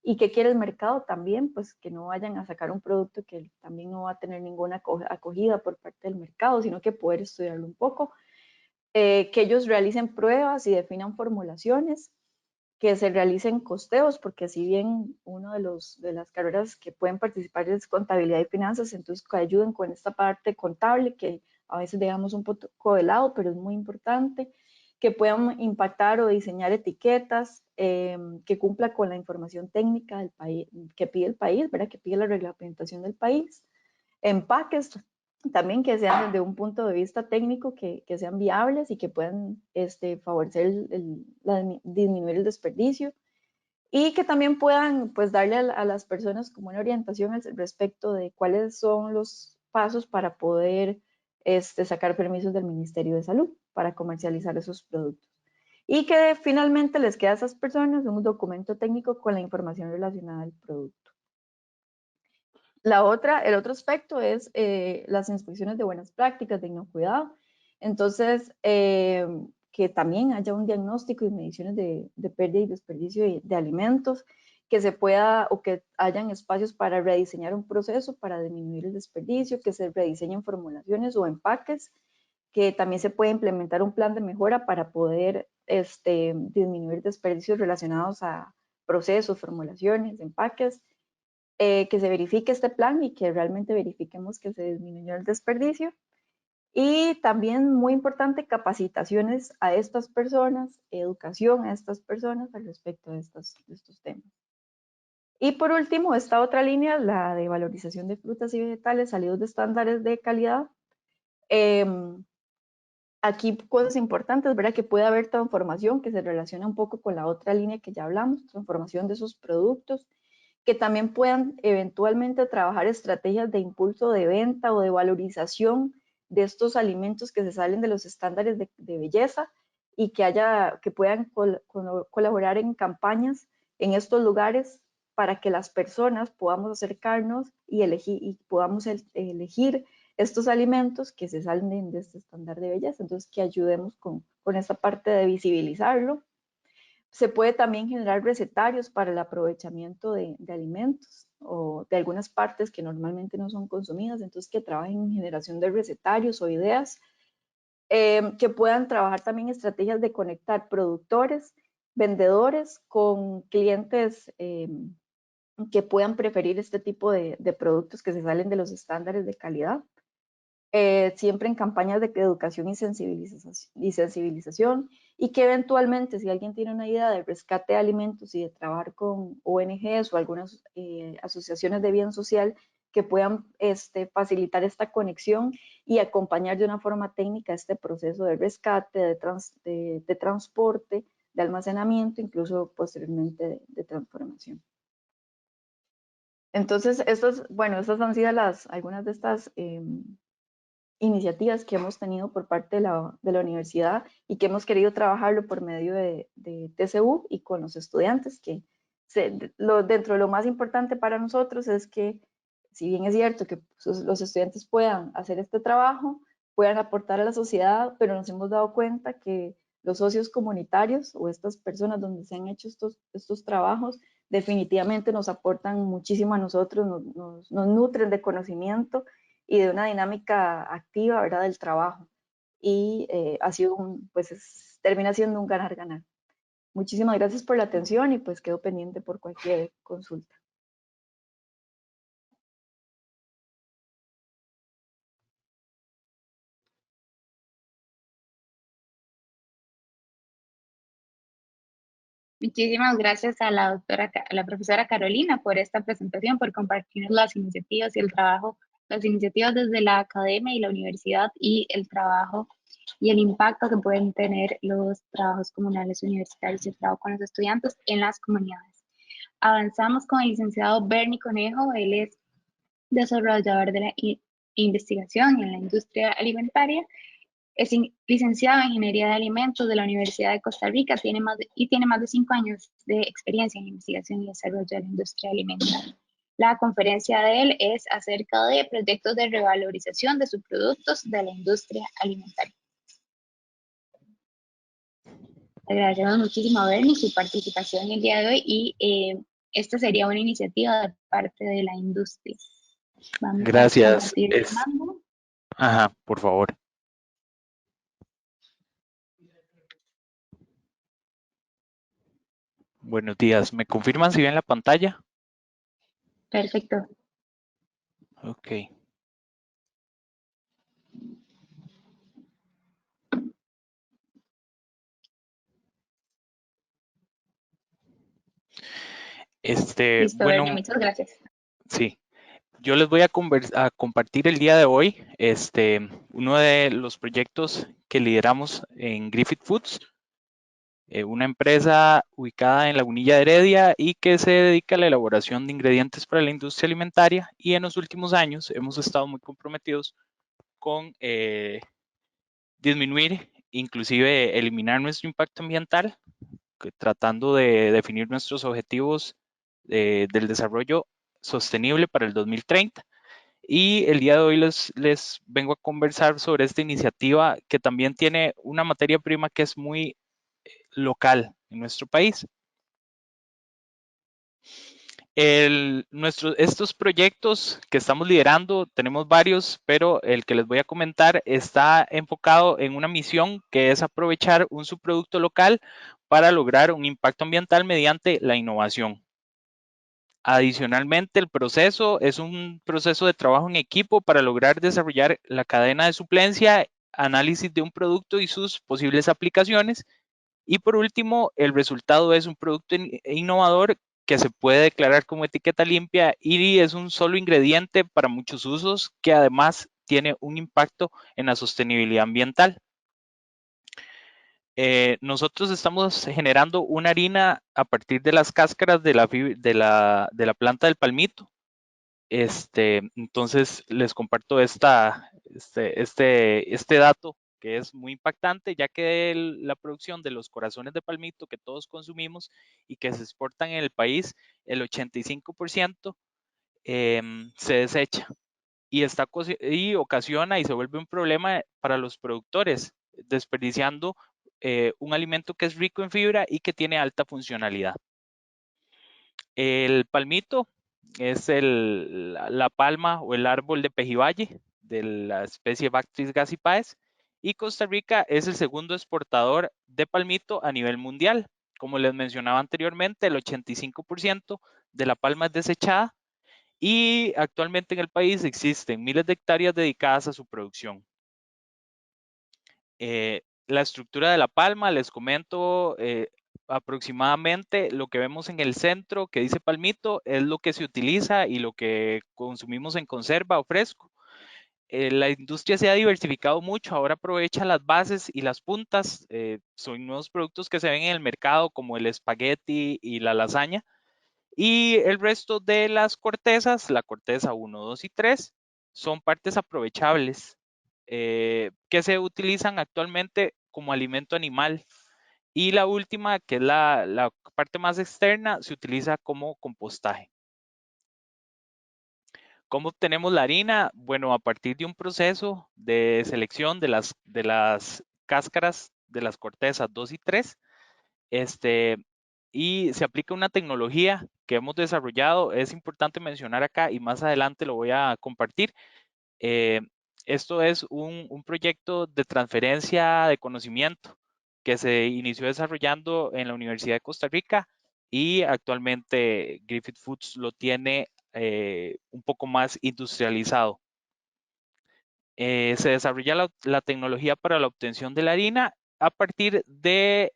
y qué quiere el mercado también, pues que no vayan a sacar un producto que también no va a tener ninguna acogida por parte del mercado, sino que poder estudiarlo un poco, que ellos realicen pruebas y definan formulaciones, que se realicen costeos, porque si bien uno de las carreras que pueden participar es contabilidad y finanzas, entonces que ayuden con esta parte contable que a veces dejamos un poco de lado, pero es muy importante, que puedan impactar o diseñar etiquetas, que cumpla con la información técnica del país, que pide el país, ¿verdad? Que pide la reglamentación del país, empaques también que sean desde un punto de vista técnico, que sean viables y que puedan favorecer disminuir el desperdicio, y que también puedan pues darle a las personas como una orientación al respecto de cuáles son los pasos para poder sacar permisos del Ministerio de Salud para comercializar esos productos. Y que finalmente les queda a esas personas un documento técnico con la información relacionada al producto. El otro aspecto es las inspecciones de buenas prácticas de inocuidad. Entonces, que también haya un diagnóstico y mediciones de pérdida y desperdicio de alimentos, que se pueda o que hayan espacios para rediseñar un proceso para disminuir el desperdicio, que se rediseñen formulaciones o empaques, que también se puede implementar un plan de mejora para poder disminuir desperdicios relacionados a procesos, formulaciones, empaques, que se verifique este plan y que realmente verifiquemos que se disminuyó el desperdicio. Y también muy importante, capacitaciones a estas personas, educación a estas personas al respecto de estos temas. Y por último, esta otra línea, la de valorización de frutas y vegetales salidos de estándares de calidad. Aquí cosas importantes, ¿verdad? Que puede haber transformación que se relaciona un poco con la otra línea que ya hablamos, transformación de esos productos, que también puedan eventualmente trabajar estrategias de impulso de venta o de valorización de estos alimentos que se salen de los estándares de belleza y que puedan colaborar en campañas en estos lugares para que las personas podamos acercarnos y podamos elegir estos alimentos que se salen de este estándar de belleza. Entonces, que ayudemos con esta parte de visibilizarlo. Se puede también generar recetarios para el aprovechamiento de alimentos o de algunas partes que normalmente no son consumidas, entonces que trabajen en generación de recetarios o ideas, que puedan trabajar también estrategias de conectar productores, vendedores con clientes que puedan preferir este tipo de productos que se salen de los estándares de calidad. Siempre en campañas de educación y sensibilización, y que eventualmente si alguien tiene una idea de rescate de alimentos y de trabajar con ONGs o algunas asociaciones de bien social que puedan facilitar esta conexión y acompañar de una forma técnica este proceso de rescate, de transporte, de almacenamiento, incluso posteriormente de transformación. Entonces, estas han sido algunas de estas iniciativas que hemos tenido por parte de la universidad y que hemos querido trabajarlo por medio de TCU y con los estudiantes, que dentro de lo más importante para nosotros es que, si bien es cierto que los estudiantes puedan hacer este trabajo, puedan aportar a la sociedad, pero nos hemos dado cuenta que los socios comunitarios o estas personas donde se han hecho estos trabajos definitivamente nos aportan muchísimo a nosotros, nos nutren de conocimiento y de una dinámica activa, ¿verdad?, del trabajo. Y ha sido termina siendo un ganar-ganar. Muchísimas gracias por la atención y pues quedo pendiente por cualquier consulta. Muchísimas gracias a la profesora Carolina por esta presentación, por compartir las iniciativas y el trabajo, las iniciativas desde la academia y la universidad y el trabajo y el impacto que pueden tener los trabajos comunales universitarios y el trabajo con los estudiantes en las comunidades. Avanzamos con el licenciado Bernie Conejo. Él es desarrollador de la investigación en la industria alimentaria. Es licenciado en Ingeniería de Alimentos de la Universidad de Costa Rica, tiene más de 5 años de experiencia en investigación y desarrollo de la industria alimentaria. La conferencia de él es acerca de proyectos de revalorización de subproductos de la industria alimentaria. Agradecemos muchísimo a Bernie su participación el día de hoy y esta sería una iniciativa de parte de la industria. Vamos Gracias. a por favor. Buenos días. ¿Me confirman si ven la pantalla? Perfecto. Ok. Listo, Bernie, muchas gracias. Sí. Yo les voy a compartir el día de hoy uno de los proyectos que lideramos en Griffith Foods. una empresa ubicada en Lagunilla de Heredia y que se dedica a la elaboración de ingredientes para la industria alimentaria, y en los últimos años hemos estado muy comprometidos con disminuir, inclusive eliminar nuestro impacto ambiental, tratando de definir nuestros objetivos del desarrollo sostenible para el 2030. Y el día de hoy les vengo a conversar sobre esta iniciativa que también tiene una materia prima que es muy local en nuestro país. Estos proyectos que estamos liderando, tenemos varios, pero el que les voy a comentar está enfocado en una misión que es aprovechar un subproducto local para lograr un impacto ambiental mediante la innovación. Adicionalmente, el proceso es un proceso de trabajo en equipo para lograr desarrollar la cadena de suplencia, análisis de un producto y sus posibles aplicaciones. Y por último, el resultado es un producto innovador que se puede declarar como etiqueta limpia y es un solo ingrediente para muchos usos que además tiene un impacto en la sostenibilidad ambiental. Nosotros estamos generando una harina a partir de las cáscaras de la planta del palmito. Entonces les comparto este dato que es muy impactante, ya que la producción de los corazones de palmito que todos consumimos y que se exportan en el país, el 85% se desecha y ocasiona y se vuelve un problema para los productores, desperdiciando un alimento que es rico en fibra y que tiene alta funcionalidad. El palmito es la palma o el árbol de Pejivalle de la especie Bactris gassipaes, y Costa Rica es el segundo exportador de palmito a nivel mundial. Como les mencionaba anteriormente, el 85% de la palma es desechada y actualmente en el país existen miles de hectáreas dedicadas a su producción. La estructura de la palma, les comento aproximadamente lo que vemos en el centro que dice palmito es lo que se utiliza y lo que consumimos en conserva o fresco. La industria se ha diversificado mucho, ahora aprovecha las bases y las puntas, son nuevos productos que se ven en el mercado como el espagueti y la lasaña, y el resto de las cortezas, la corteza 1, 2 y 3, son partes aprovechables que se utilizan actualmente como alimento animal. Y la última, que es la parte más externa, se utiliza como compostaje. ¿Cómo obtenemos la harina? Bueno, a partir de un proceso de selección de las cáscaras de las cortezas 2 y 3, y se aplica una tecnología que hemos desarrollado. Es importante mencionar acá y más adelante lo voy a compartir. Eh, Esto es un proyecto de transferencia de conocimiento que se inició desarrollando en la Universidad de Costa Rica y actualmente Griffith Foods lo tiene un poco más industrializado. Se desarrolla la tecnología para la obtención de la harina a partir de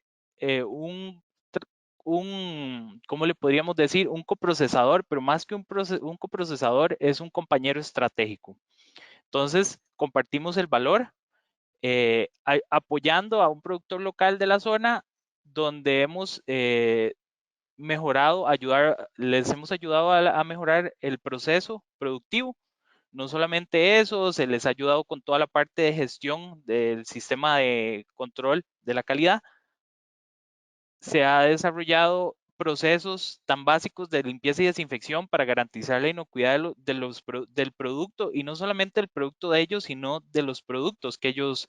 ¿cómo le podríamos decir? Un coprocesador, pero más que un coprocesador es un compañero estratégico. Entonces, compartimos el valor apoyando a un productor local de la zona donde hemos mejorado, les hemos ayudado a mejorar el proceso productivo. No solamente eso, se les ha ayudado con toda la parte de gestión del sistema de control de la calidad. Se ha desarrollado procesos tan básicos de limpieza y desinfección para garantizar la inocuidad del producto, y no solamente el producto de ellos, sino de los productos que ellos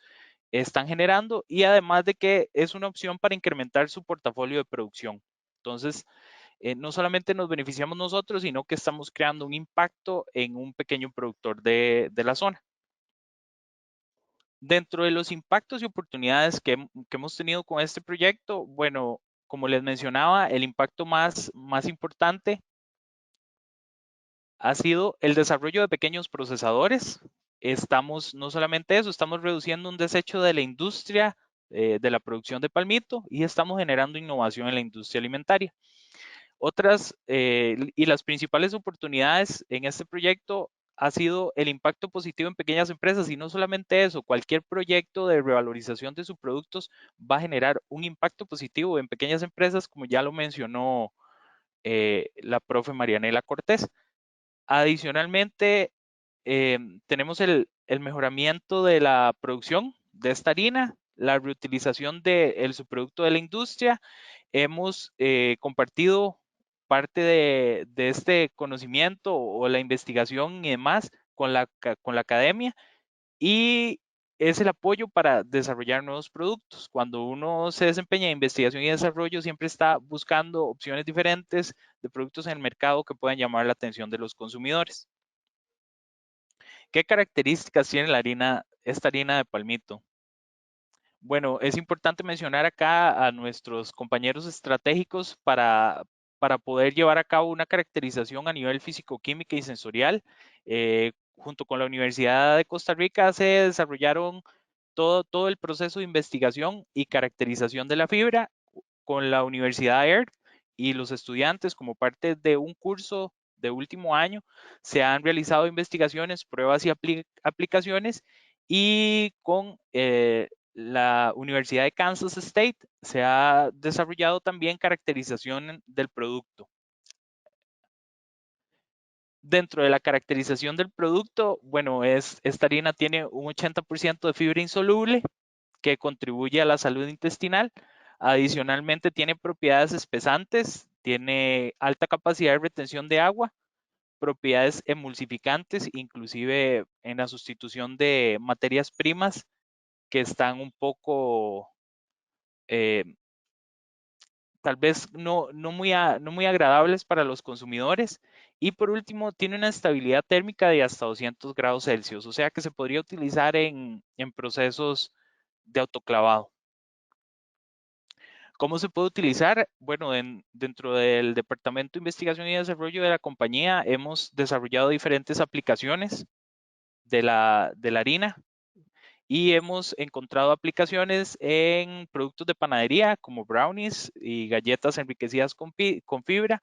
están generando, y además de que es una opción para incrementar su portafolio de producción. Entonces, no solamente nos beneficiamos nosotros, sino que estamos creando un impacto en un pequeño productor de la zona. Dentro de los impactos y oportunidades que hemos tenido con este proyecto, bueno, como les mencionaba, el impacto más importante ha sido el desarrollo de pequeños procesadores. No solamente eso, estamos reduciendo un desecho de la industria de la producción de palmito y estamos generando innovación en la industria alimentaria. Otras y las principales oportunidades en este proyecto ha sido el impacto positivo en pequeñas empresas, y no solamente eso, cualquier proyecto de revalorización de sus productos va a generar un impacto positivo en pequeñas empresas, como ya lo mencionó la profe Marianela Cortés. Adicionalmente, tenemos el mejoramiento de la producción de esta harina, la reutilización del subproducto de la industria. Hemos compartido parte de este conocimiento o la investigación y demás con la academia, y es el apoyo para desarrollar nuevos productos. Cuando uno se desempeña en investigación y desarrollo, siempre está buscando opciones diferentes de productos en el mercado que puedan llamar la atención de los consumidores. ¿Qué características tiene esta harina de palmito? Bueno, es importante mencionar acá a nuestros compañeros estratégicos para poder llevar a cabo una caracterización a nivel físico-química y sensorial. Junto con la Universidad de Costa Rica se desarrollaron todo el proceso de investigación y caracterización de la fibra con la Universidad Air, y los estudiantes, como parte de un curso de último año, se han realizado investigaciones, pruebas y aplicaciones, y con la Universidad de Kansas State se ha desarrollado también caracterización del producto. Dentro de la caracterización del producto, bueno, esta harina tiene un 80% de fibra insoluble que contribuye a la salud intestinal. Adicionalmente tiene propiedades espesantes, tiene alta capacidad de retención de agua, propiedades emulsificantes, inclusive en la sustitución de materias primas que están un poco, eh, tal vez no muy agradables para los consumidores. Y por último, tiene una estabilidad térmica de hasta 200 grados Celsius, o sea que se podría utilizar en procesos de autoclavado. ¿Cómo se puede utilizar? Bueno, dentro del Departamento de Investigación y Desarrollo de la compañía hemos desarrollado diferentes aplicaciones de la harina, y hemos encontrado aplicaciones en productos de panadería como brownies y galletas enriquecidas con fibra,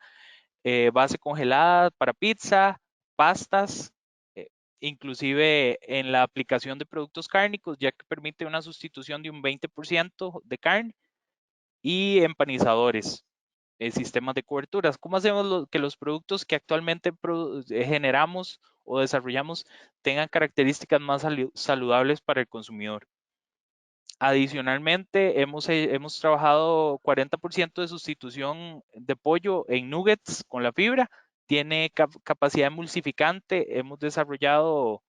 base congelada para pizza, pastas, eh, inclusive en la aplicación de productos cárnicos, ya que permite una sustitución de un 20% de carne, y empanizadores, sistemas de coberturas. ¿Cómo hacemos que los productos que actualmente generamos o desarrollamos tengan características más saludables para el consumidor? Adicionalmente, hemos trabajado 40% de sustitución de pollo en nuggets con la fibra. Tiene capacidad emulsificante. Hemos desarrollado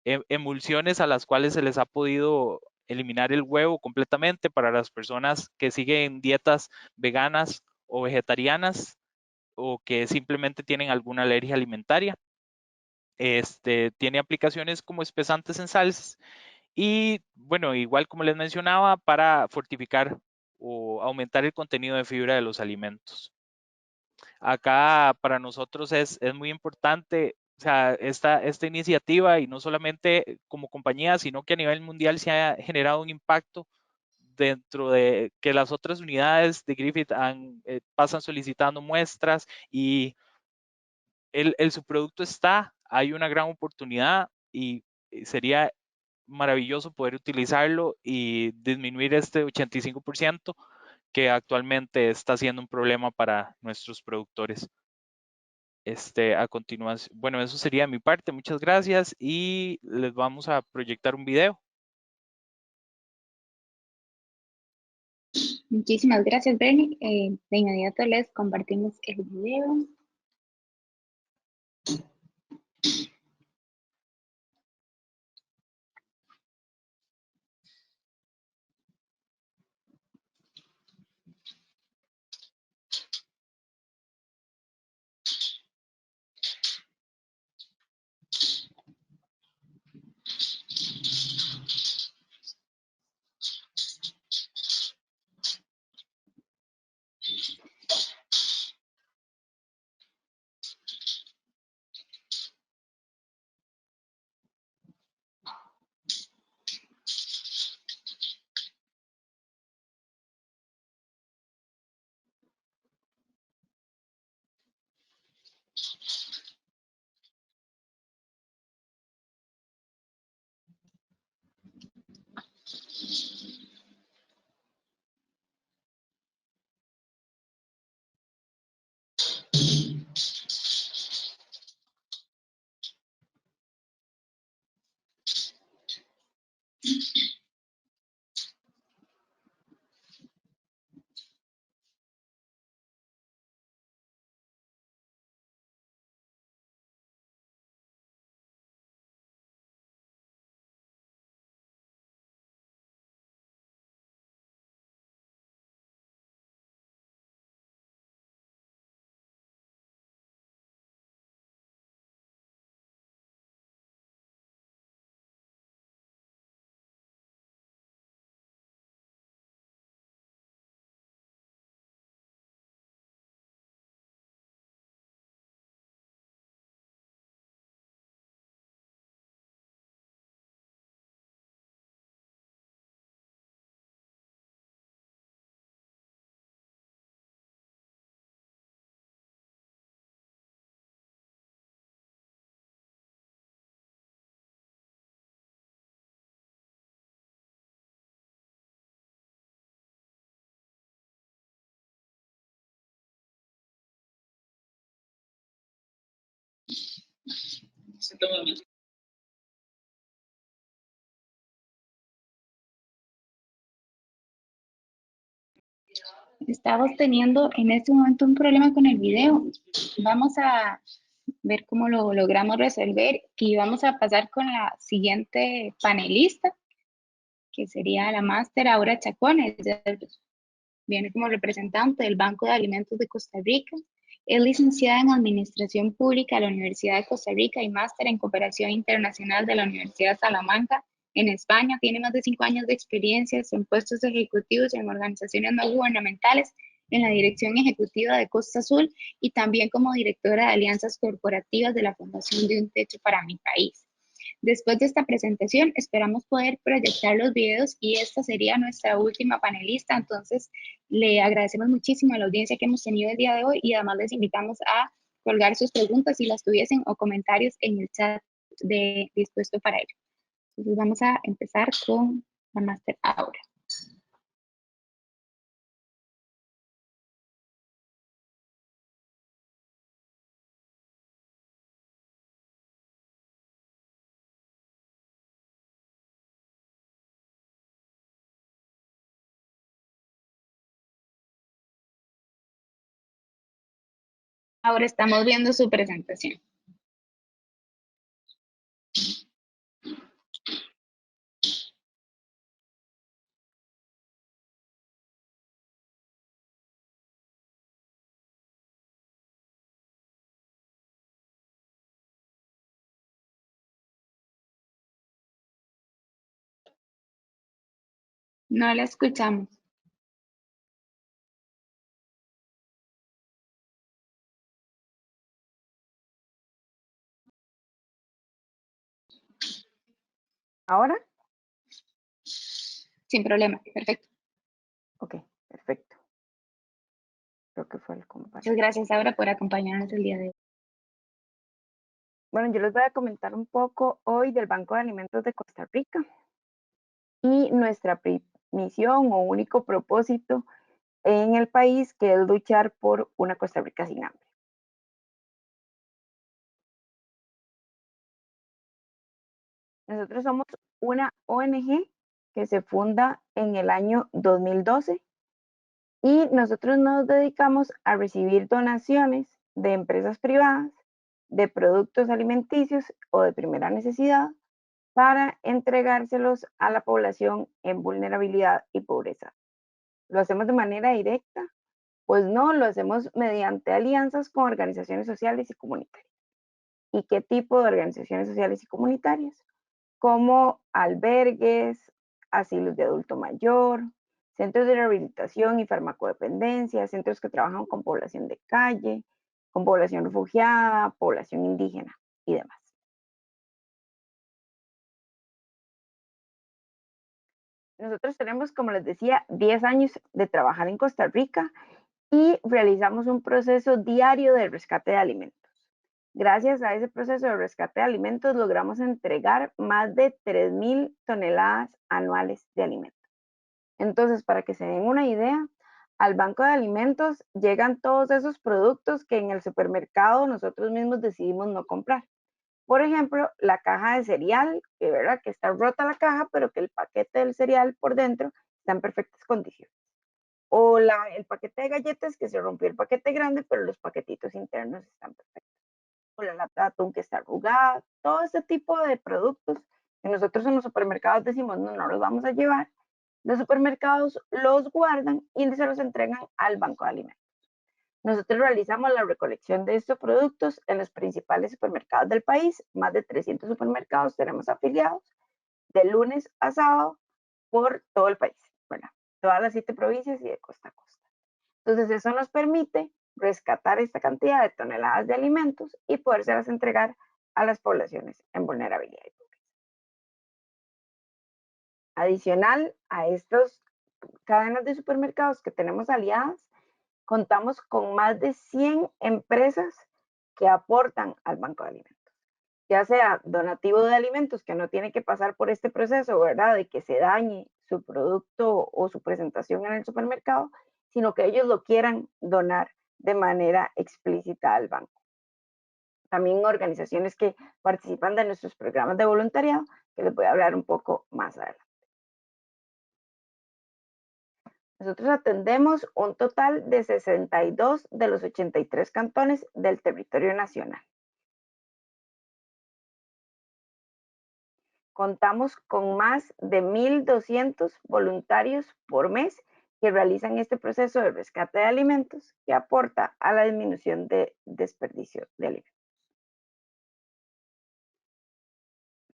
emulsiones a las cuales se les ha podido eliminar el huevo completamente para las personas que siguen dietas veganas o vegetarianas, o que simplemente tienen alguna alergia alimentaria. Tiene aplicaciones como espesantes en salsas, y bueno, igual como les mencionaba, para fortificar o aumentar el contenido de fibra de los alimentos. Acá para nosotros es muy importante, o sea, esta iniciativa, y no solamente como compañía, sino que a nivel mundial se ha generado un impacto dentro de que las otras unidades de Griffith pasan solicitando muestras, y el subproducto hay una gran oportunidad, y sería maravilloso poder utilizarlo y disminuir este 85% que actualmente está siendo un problema para nuestros productores. A continuación, bueno, eso sería mi parte. Muchas gracias, y les vamos a proyectar un video. Muchísimas gracias, Bernie. De inmediato les compartimos el video. Estamos teniendo en este momento un problema con el video. Vamos a ver cómo lo logramos resolver y vamos a pasar con la siguiente panelista, que sería la máster Aura Chacón. Ella viene como representante del Banco de Alimentos de Costa Rica. Es licenciada en Administración Pública de la Universidad de Costa Rica y máster en Cooperación Internacional de la Universidad de Salamanca en España. Tiene más de 5 años de experiencia en puestos ejecutivos en organizaciones no gubernamentales en la Dirección Ejecutiva de Costa Azul y también como directora de alianzas corporativas de la Fundación de un Techo para mi País. Después de esta presentación, esperamos poder proyectar los videos y esta sería nuestra última panelista. Entonces, le agradecemos muchísimo a la audiencia que hemos tenido el día de hoy y además les invitamos a colgar sus preguntas si las tuviesen o comentarios en el chat dispuesto para ello. Entonces, vamos a empezar con la máster Aura. Ahora estamos viendo su presentación. No la escuchamos. ¿Ahora? Sin problema, perfecto. Ok, perfecto. Creo que fue el compartir. Muchas gracias, Aura, por acompañarnos el día de hoy. Bueno, yo les voy a comentar un poco hoy del Banco de Alimentos de Costa Rica y nuestra misión o único propósito en el país, que es luchar por una Costa Rica sin hambre. Nosotros somos una ONG que se funda en el año 2012 y nosotros nos dedicamos a recibir donaciones de empresas privadas, de productos alimenticios o de primera necesidad para entregárselos a la población en vulnerabilidad y pobreza. ¿Lo hacemos de manera directa? Pues no, lo hacemos mediante alianzas con organizaciones sociales y comunitarias. ¿Y qué tipo de organizaciones sociales y comunitarias? Como albergues, asilos de adulto mayor, centros de rehabilitación y farmacodependencia, centros que trabajan con población de calle, con población refugiada, población indígena y demás. Nosotros tenemos, como les decía, 10 años de trabajar en Costa Rica y realizamos un proceso diario de rescate de alimentos. Gracias a ese proceso de rescate de alimentos logramos entregar más de 3.000 toneladas anuales de alimentos. Entonces, para que se den una idea, al banco de alimentos llegan todos esos productos que en el supermercado nosotros mismos decidimos no comprar. Por ejemplo, la caja de cereal, que, ¿verdad? Que está rota la caja, pero que el paquete del cereal por dentro está en perfectas condiciones. O el paquete de galletas, que se rompió el paquete grande, pero los paquetitos internos están perfectos. O la lata de atún que está arrugada. Todo ese tipo de productos que nosotros en los supermercados decimos no los vamos a llevar. Los supermercados los guardan y se los entregan al banco de alimentos. Nosotros realizamos la recolección de estos productos en los principales supermercados del país. Más de 300 supermercados tenemos afiliados de lunes a sábado por todo el país, ¿verdad? Todas las 7 provincias y de costa a costa. Entonces eso nos permite rescatar esta cantidad de toneladas de alimentos y podérselas entregar a las poblaciones en vulnerabilidad y pobreza. Adicional a estas cadenas de supermercados que tenemos aliadas, contamos con más de 100 empresas que aportan al Banco de Alimentos, ya sea donativo de alimentos, que no tiene que pasar por este proceso, ¿verdad?, de que se dañe su producto o su presentación en el supermercado, sino que ellos lo quieran donar de manera explícita al banco. También organizaciones que participan de nuestros programas de voluntariado, que les voy a hablar un poco más adelante. Nosotros atendemos un total de 62 de los 83 cantones del territorio nacional. Contamos con más de 1.200 voluntarios por mes que realizan este proceso de rescate de alimentos que aporta a la disminución de desperdicio de alimentos.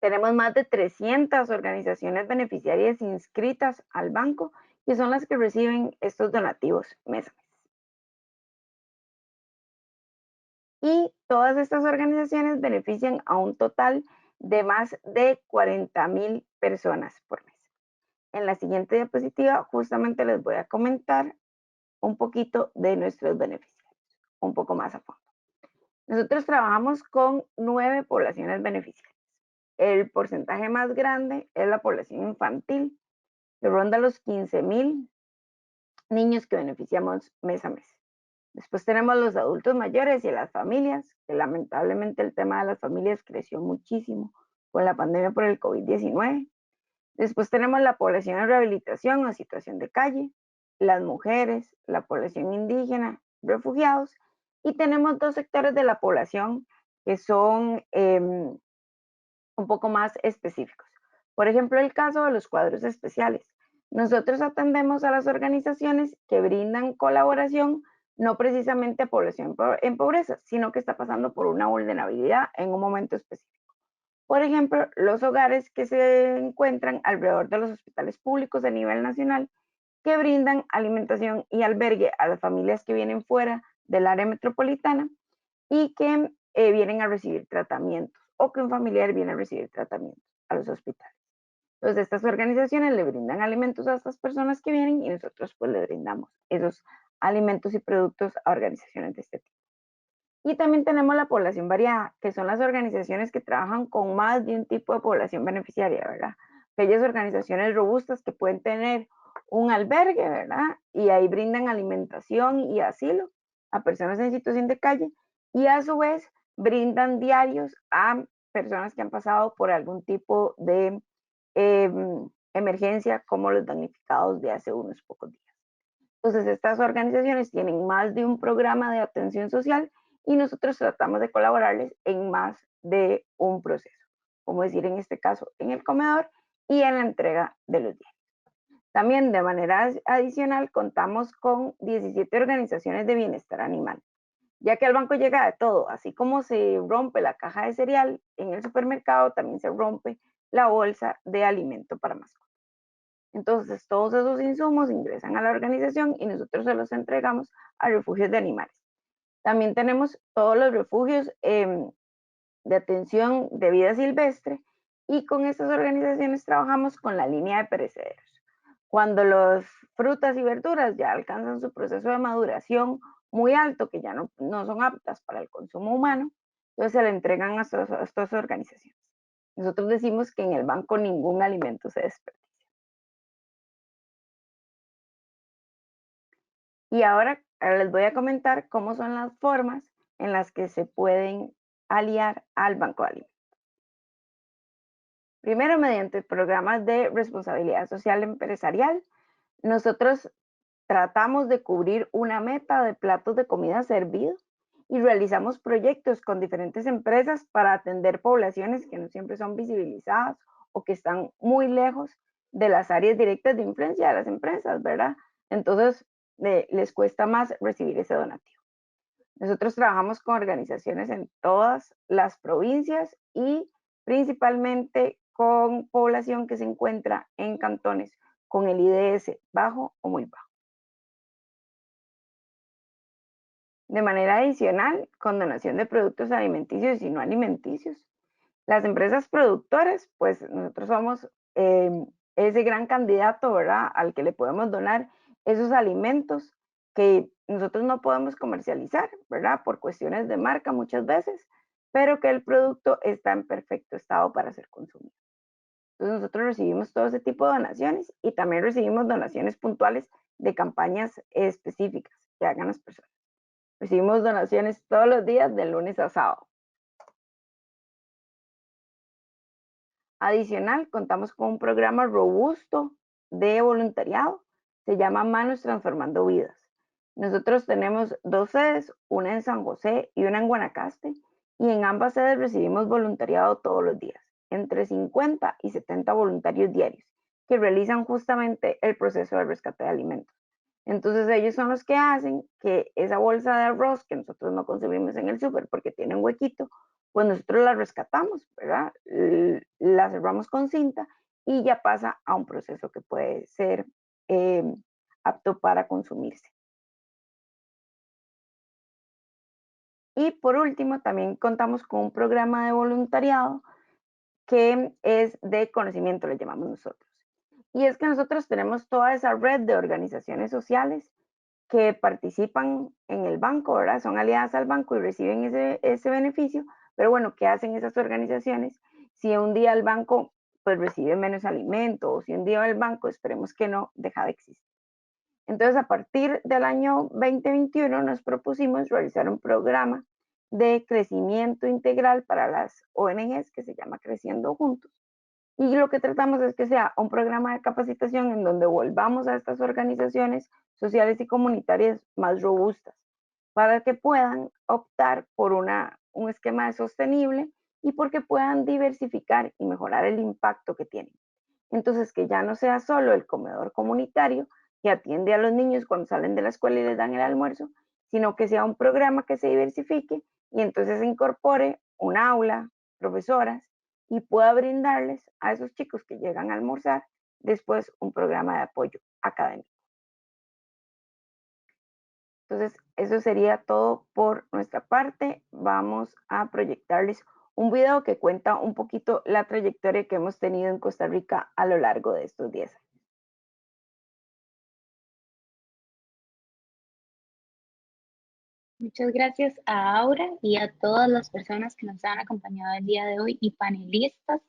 Tenemos más de 300 organizaciones beneficiarias inscritas al banco, que son las que reciben estos donativos mes a mes. Y todas estas organizaciones benefician a un total de más de 40,000 personas por mes. En la siguiente diapositiva justamente les voy a comentar un poquito de nuestros beneficiarios, un poco más a fondo. Nosotros trabajamos con 9 poblaciones beneficiarias. El porcentaje más grande es la población infantil, que ronda los 15,000 niños que beneficiamos mes a mes. Después tenemos los adultos mayores y las familias, que lamentablemente el tema de las familias creció muchísimo con la pandemia por el COVID-19. Después tenemos la población en rehabilitación o situación de calle, las mujeres, la población indígena, refugiados, y tenemos 2 sectores de la población que son un poco más específicos. Por ejemplo, el caso de los cuadros especiales. Nosotros atendemos a las organizaciones que brindan colaboración no precisamente a población en pobreza, sino que está pasando por una vulnerabilidad en un momento específico. Por ejemplo, los hogares que se encuentran alrededor de los hospitales públicos a nivel nacional que brindan alimentación y albergue a las familias que vienen fuera del área metropolitana y que vienen a recibir tratamientos o que un familiar viene a recibir tratamientos a los hospitales. Entonces, estas organizaciones le brindan alimentos a estas personas que vienen y nosotros pues le brindamos esos alimentos y productos a organizaciones de este tipo. Y también tenemos la población variada, que son las organizaciones que trabajan con más de un tipo de población beneficiaria, ¿verdad? Aquellas organizaciones robustas que pueden tener un albergue, ¿verdad? Y ahí brindan alimentación y asilo a personas en situación de calle y a su vez brindan diarios a personas que han pasado por algún tipo de emergencia, como los damnificados de hace unos pocos días. Entonces, estas organizaciones tienen más de un programa de atención social y nosotros tratamos de colaborarles en más de un proceso, como decir en este caso en el comedor y en la entrega de los diarios. También de manera adicional contamos con 17 organizaciones de bienestar animal, ya que al banco llega de todo, así como se rompe la caja de cereal en el supermercado, también se rompe la bolsa de alimento para mascotas. Entonces, todos esos insumos ingresan a la organización y nosotros se los entregamos a refugios de animales. También tenemos todos los refugios de atención de vida silvestre y con estas organizaciones trabajamos con la línea de perecederos. Cuando las frutas y verduras ya alcanzan su proceso de maduración muy alto, que ya no son aptas para el consumo humano, entonces se le entregan a estas organizaciones. Nosotros decimos que en el banco ningún alimento se desperdicia. Y ahora les voy a comentar cómo son las formas en las que se pueden aliar al Banco de Alimentos. Primero, mediante programas de responsabilidad social empresarial, nosotros tratamos de cubrir una meta de platos de comida servidos y realizamos proyectos con diferentes empresas para atender poblaciones que no siempre son visibilizadas o que están muy lejos de las áreas directas de influencia de las empresas, ¿verdad? Entonces, les cuesta más recibir ese donativo. Nosotros trabajamos con organizaciones en todas las provincias y principalmente con población que se encuentra en cantones con el IDS bajo o muy bajo. De manera adicional, con donación de productos alimenticios y no alimenticios. Las empresas productoras, pues nosotros somos ese gran candidato, ¿verdad?, al que le podemos donar esos alimentos que nosotros no podemos comercializar, ¿verdad?, por cuestiones de marca muchas veces, pero que el producto está en perfecto estado para ser consumido. Entonces nosotros recibimos todo ese tipo de donaciones y también recibimos donaciones puntuales de campañas específicas que hagan las personas. Recibimos donaciones todos los días, de lunes a sábado. Adicional, contamos con un programa robusto de voluntariado, se llama Manos Transformando Vidas. Nosotros tenemos 2 sedes, una en San José y una en Guanacaste, y en ambas sedes recibimos voluntariado todos los días, entre 50 y 70 voluntarios diarios, que realizan justamente el proceso de rescate de alimentos. Entonces ellos son los que hacen que esa bolsa de arroz que nosotros no consumimos en el súper porque tiene un huequito, pues nosotros la rescatamos, ¿verdad? La cerramos con cinta y ya pasa a un proceso que puede ser apto para consumirse. Y por último, también contamos con un programa de voluntariado que es de conocimiento, le llamamos nosotros. Y es que nosotros tenemos toda esa red de organizaciones sociales que participan en el banco, ¿verdad? Son aliadas al banco y reciben ese beneficio, pero bueno, ¿qué hacen esas organizaciones? Si un día el banco pues recibe menos alimento o si un día el banco, esperemos que no, deja de existir. Entonces, a partir del año 2021 nos propusimos realizar un programa de crecimiento integral para las ONGs que se llama Creciendo Juntos. Y lo que tratamos es que sea un programa de capacitación en donde volvamos a estas organizaciones sociales y comunitarias más robustas para que puedan optar por un esquema de sostenible y porque puedan diversificar y mejorar el impacto que tienen. Entonces, que ya no sea solo el comedor comunitario que atiende a los niños cuando salen de la escuela y les dan el almuerzo, sino que sea un programa que se diversifique y entonces se incorpore un aula, profesoras, y pueda brindarles a esos chicos que llegan a almorzar después un programa de apoyo académico. Entonces, eso sería todo por nuestra parte. Vamos a proyectarles un video que cuenta un poquito la trayectoria que hemos tenido en Costa Rica a lo largo de estos 10 años. Muchas gracias a Aura y a todas las personas que nos han acompañado el día de hoy y panelistas.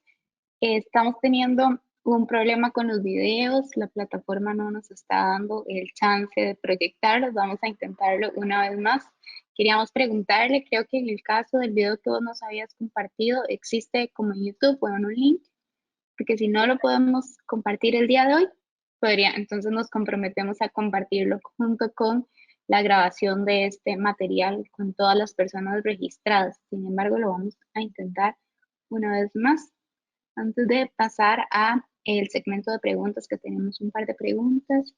Estamos teniendo un problema con los videos, la plataforma no nos está dando el chance de proyectarlos, vamos a intentarlo una vez más. Queríamos preguntarle, creo que en el caso del video que vos nos habías compartido, existe como en YouTube o en un link, porque si no lo podemos compartir el día de hoy, entonces nos comprometemos a compartirlo junto con la grabación de este material con todas las personas registradas. Sin embargo, lo vamos a intentar una vez más. Antes de pasar a el segmento de preguntas, que tenemos un par de preguntas.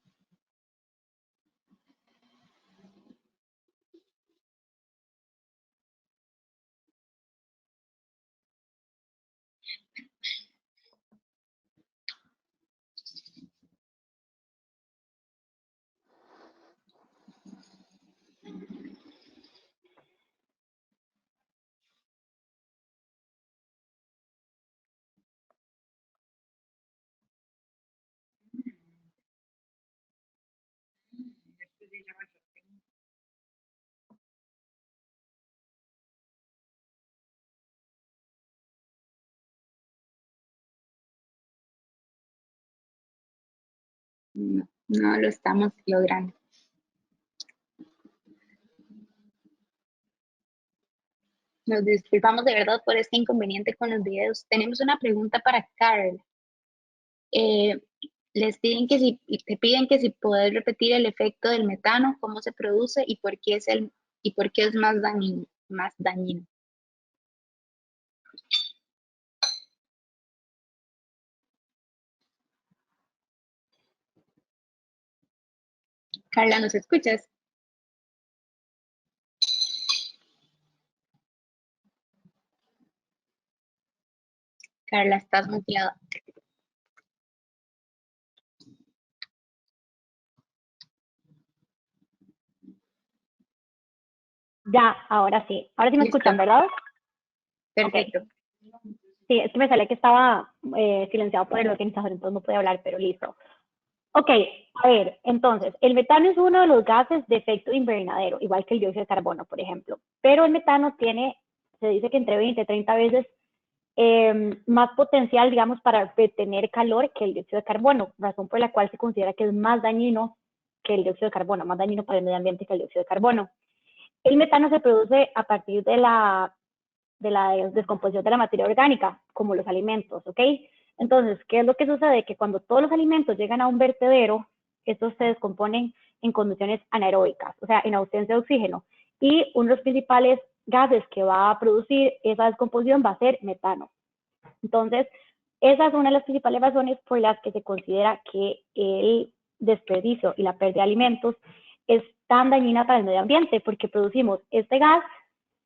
No, no lo estamos logrando. Nos disculpamos de verdad por este inconveniente con los videos. Tenemos una pregunta para Carl. Te piden que si puedes repetir el efecto del metano, cómo se produce y por qué es más dañino. Carla, ¿nos escuchas? Carla, estás muteada. Ya, ahora sí. Ahora sí me Listo. escuchan, ¿verdad? Perfecto. Ok. Sí, es que me sale que estaba silenciado por el organizador, entonces no podía hablar, pero listo. Ok, a ver, entonces, el metano es uno de los gases de efecto invernadero, igual que el dióxido de carbono, por ejemplo. Pero el metano tiene, se dice que entre 20 y 30 veces más potencial, digamos, para retener calor que el dióxido de carbono, razón por la cual se considera que es más dañino que el dióxido de carbono, más dañino para el medio ambiente que el dióxido de carbono. El metano se produce a partir de la descomposición de la materia orgánica, como los alimentos, ¿ok? Entonces, ¿qué es lo que sucede? Que cuando todos los alimentos llegan a un vertedero, estos se descomponen en condiciones anaeróbicas, o sea, en ausencia de oxígeno. Y uno de los principales gases que va a producir esa descomposición va a ser metano. Entonces, esa es una de las principales razones por las que se considera que el desperdicio y la pérdida de alimentos es tan dañina para el medio ambiente, porque producimos este gas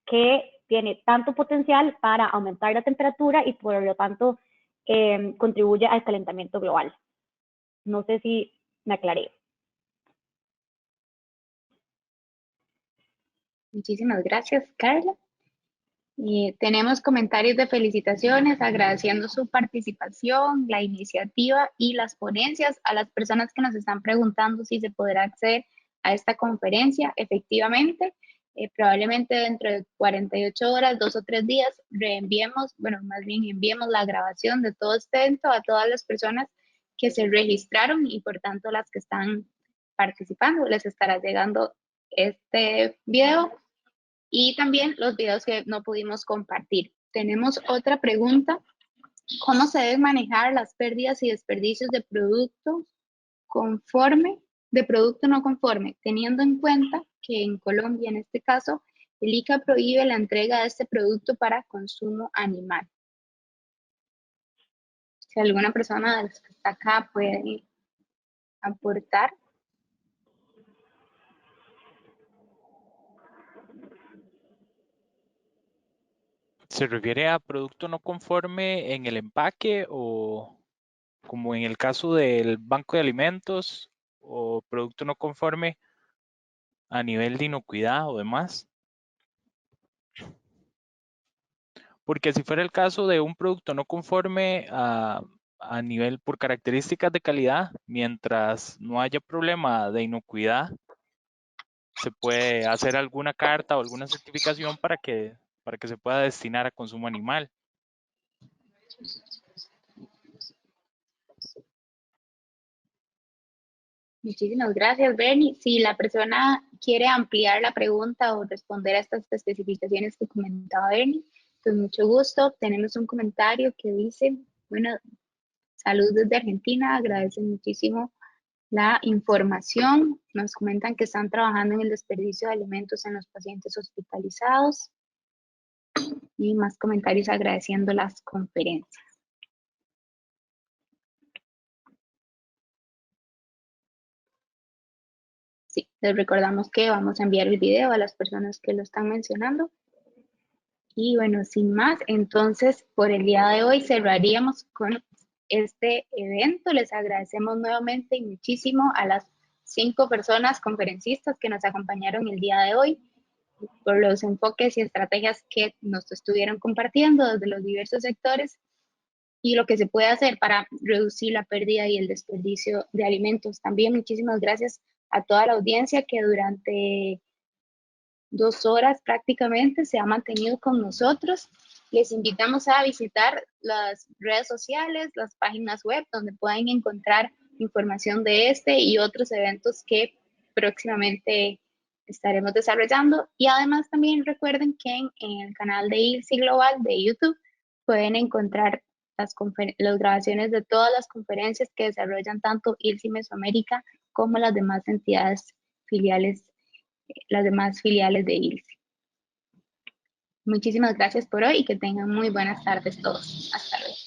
que tiene tanto potencial para aumentar la temperatura y por lo tanto contribuye al calentamiento global. No sé si me aclaré. Muchísimas gracias, Carla. Tenemos comentarios de felicitaciones, agradeciendo su participación, la iniciativa y las ponencias. A las personas que nos están preguntando si se podrá acceder a esta conferencia, efectivamente, probablemente dentro de 48 horas, 2 o 3 días, enviemos la grabación de todo este evento a todas las personas que se registraron y por tanto las que están participando. Les estará llegando este video y también los videos que no pudimos compartir. Tenemos otra pregunta. ¿Cómo se deben manejar las pérdidas y desperdicios de producto no conforme, teniendo en cuenta que en Colombia, en este caso, el ICA prohíbe la entrega de este producto para consumo animal? Si alguna persona de los que está acá puede aportar. ¿Se refiere a producto no conforme en el empaque o como en el caso del banco de alimentos o producto no conforme a nivel de inocuidad o demás? Porque si fuera el caso de un producto no conforme a nivel por características de calidad, mientras no haya problema de inocuidad, se puede hacer alguna carta o alguna certificación para que se pueda destinar a consumo animal. Muchísimas gracias, Bernie. Si la persona quiere ampliar la pregunta o responder a estas especificaciones que comentaba Bernie, con mucho gusto. Tenemos un comentario que dice, bueno, salud desde Argentina, agradecen muchísimo la información. Nos comentan que están trabajando en el desperdicio de alimentos en los pacientes hospitalizados. Y más comentarios agradeciendo las conferencias. Sí, les recordamos que vamos a enviar el video a las personas que lo están mencionando. Y bueno, sin más, entonces por el día de hoy cerraríamos con este evento. Les agradecemos nuevamente y muchísimo a las 5 personas conferencistas que nos acompañaron el día de hoy por los enfoques y estrategias que nos estuvieron compartiendo desde los diversos sectores y lo que se puede hacer para reducir la pérdida y el desperdicio de alimentos. También muchísimas gracias a toda la audiencia que durante 2 horas prácticamente se ha mantenido con nosotros. Les invitamos a visitar las redes sociales, las páginas web, donde pueden encontrar información de este y otros eventos que próximamente estaremos desarrollando. Y además también recuerden que en el canal de ILSI Global de YouTube pueden encontrar las grabaciones de todas las conferencias que desarrollan tanto ILSI Mesoamérica como las demás entidades filiales, las demás filiales de ILSI. Muchísimas gracias por hoy y que tengan muy buenas tardes todos. Hasta luego.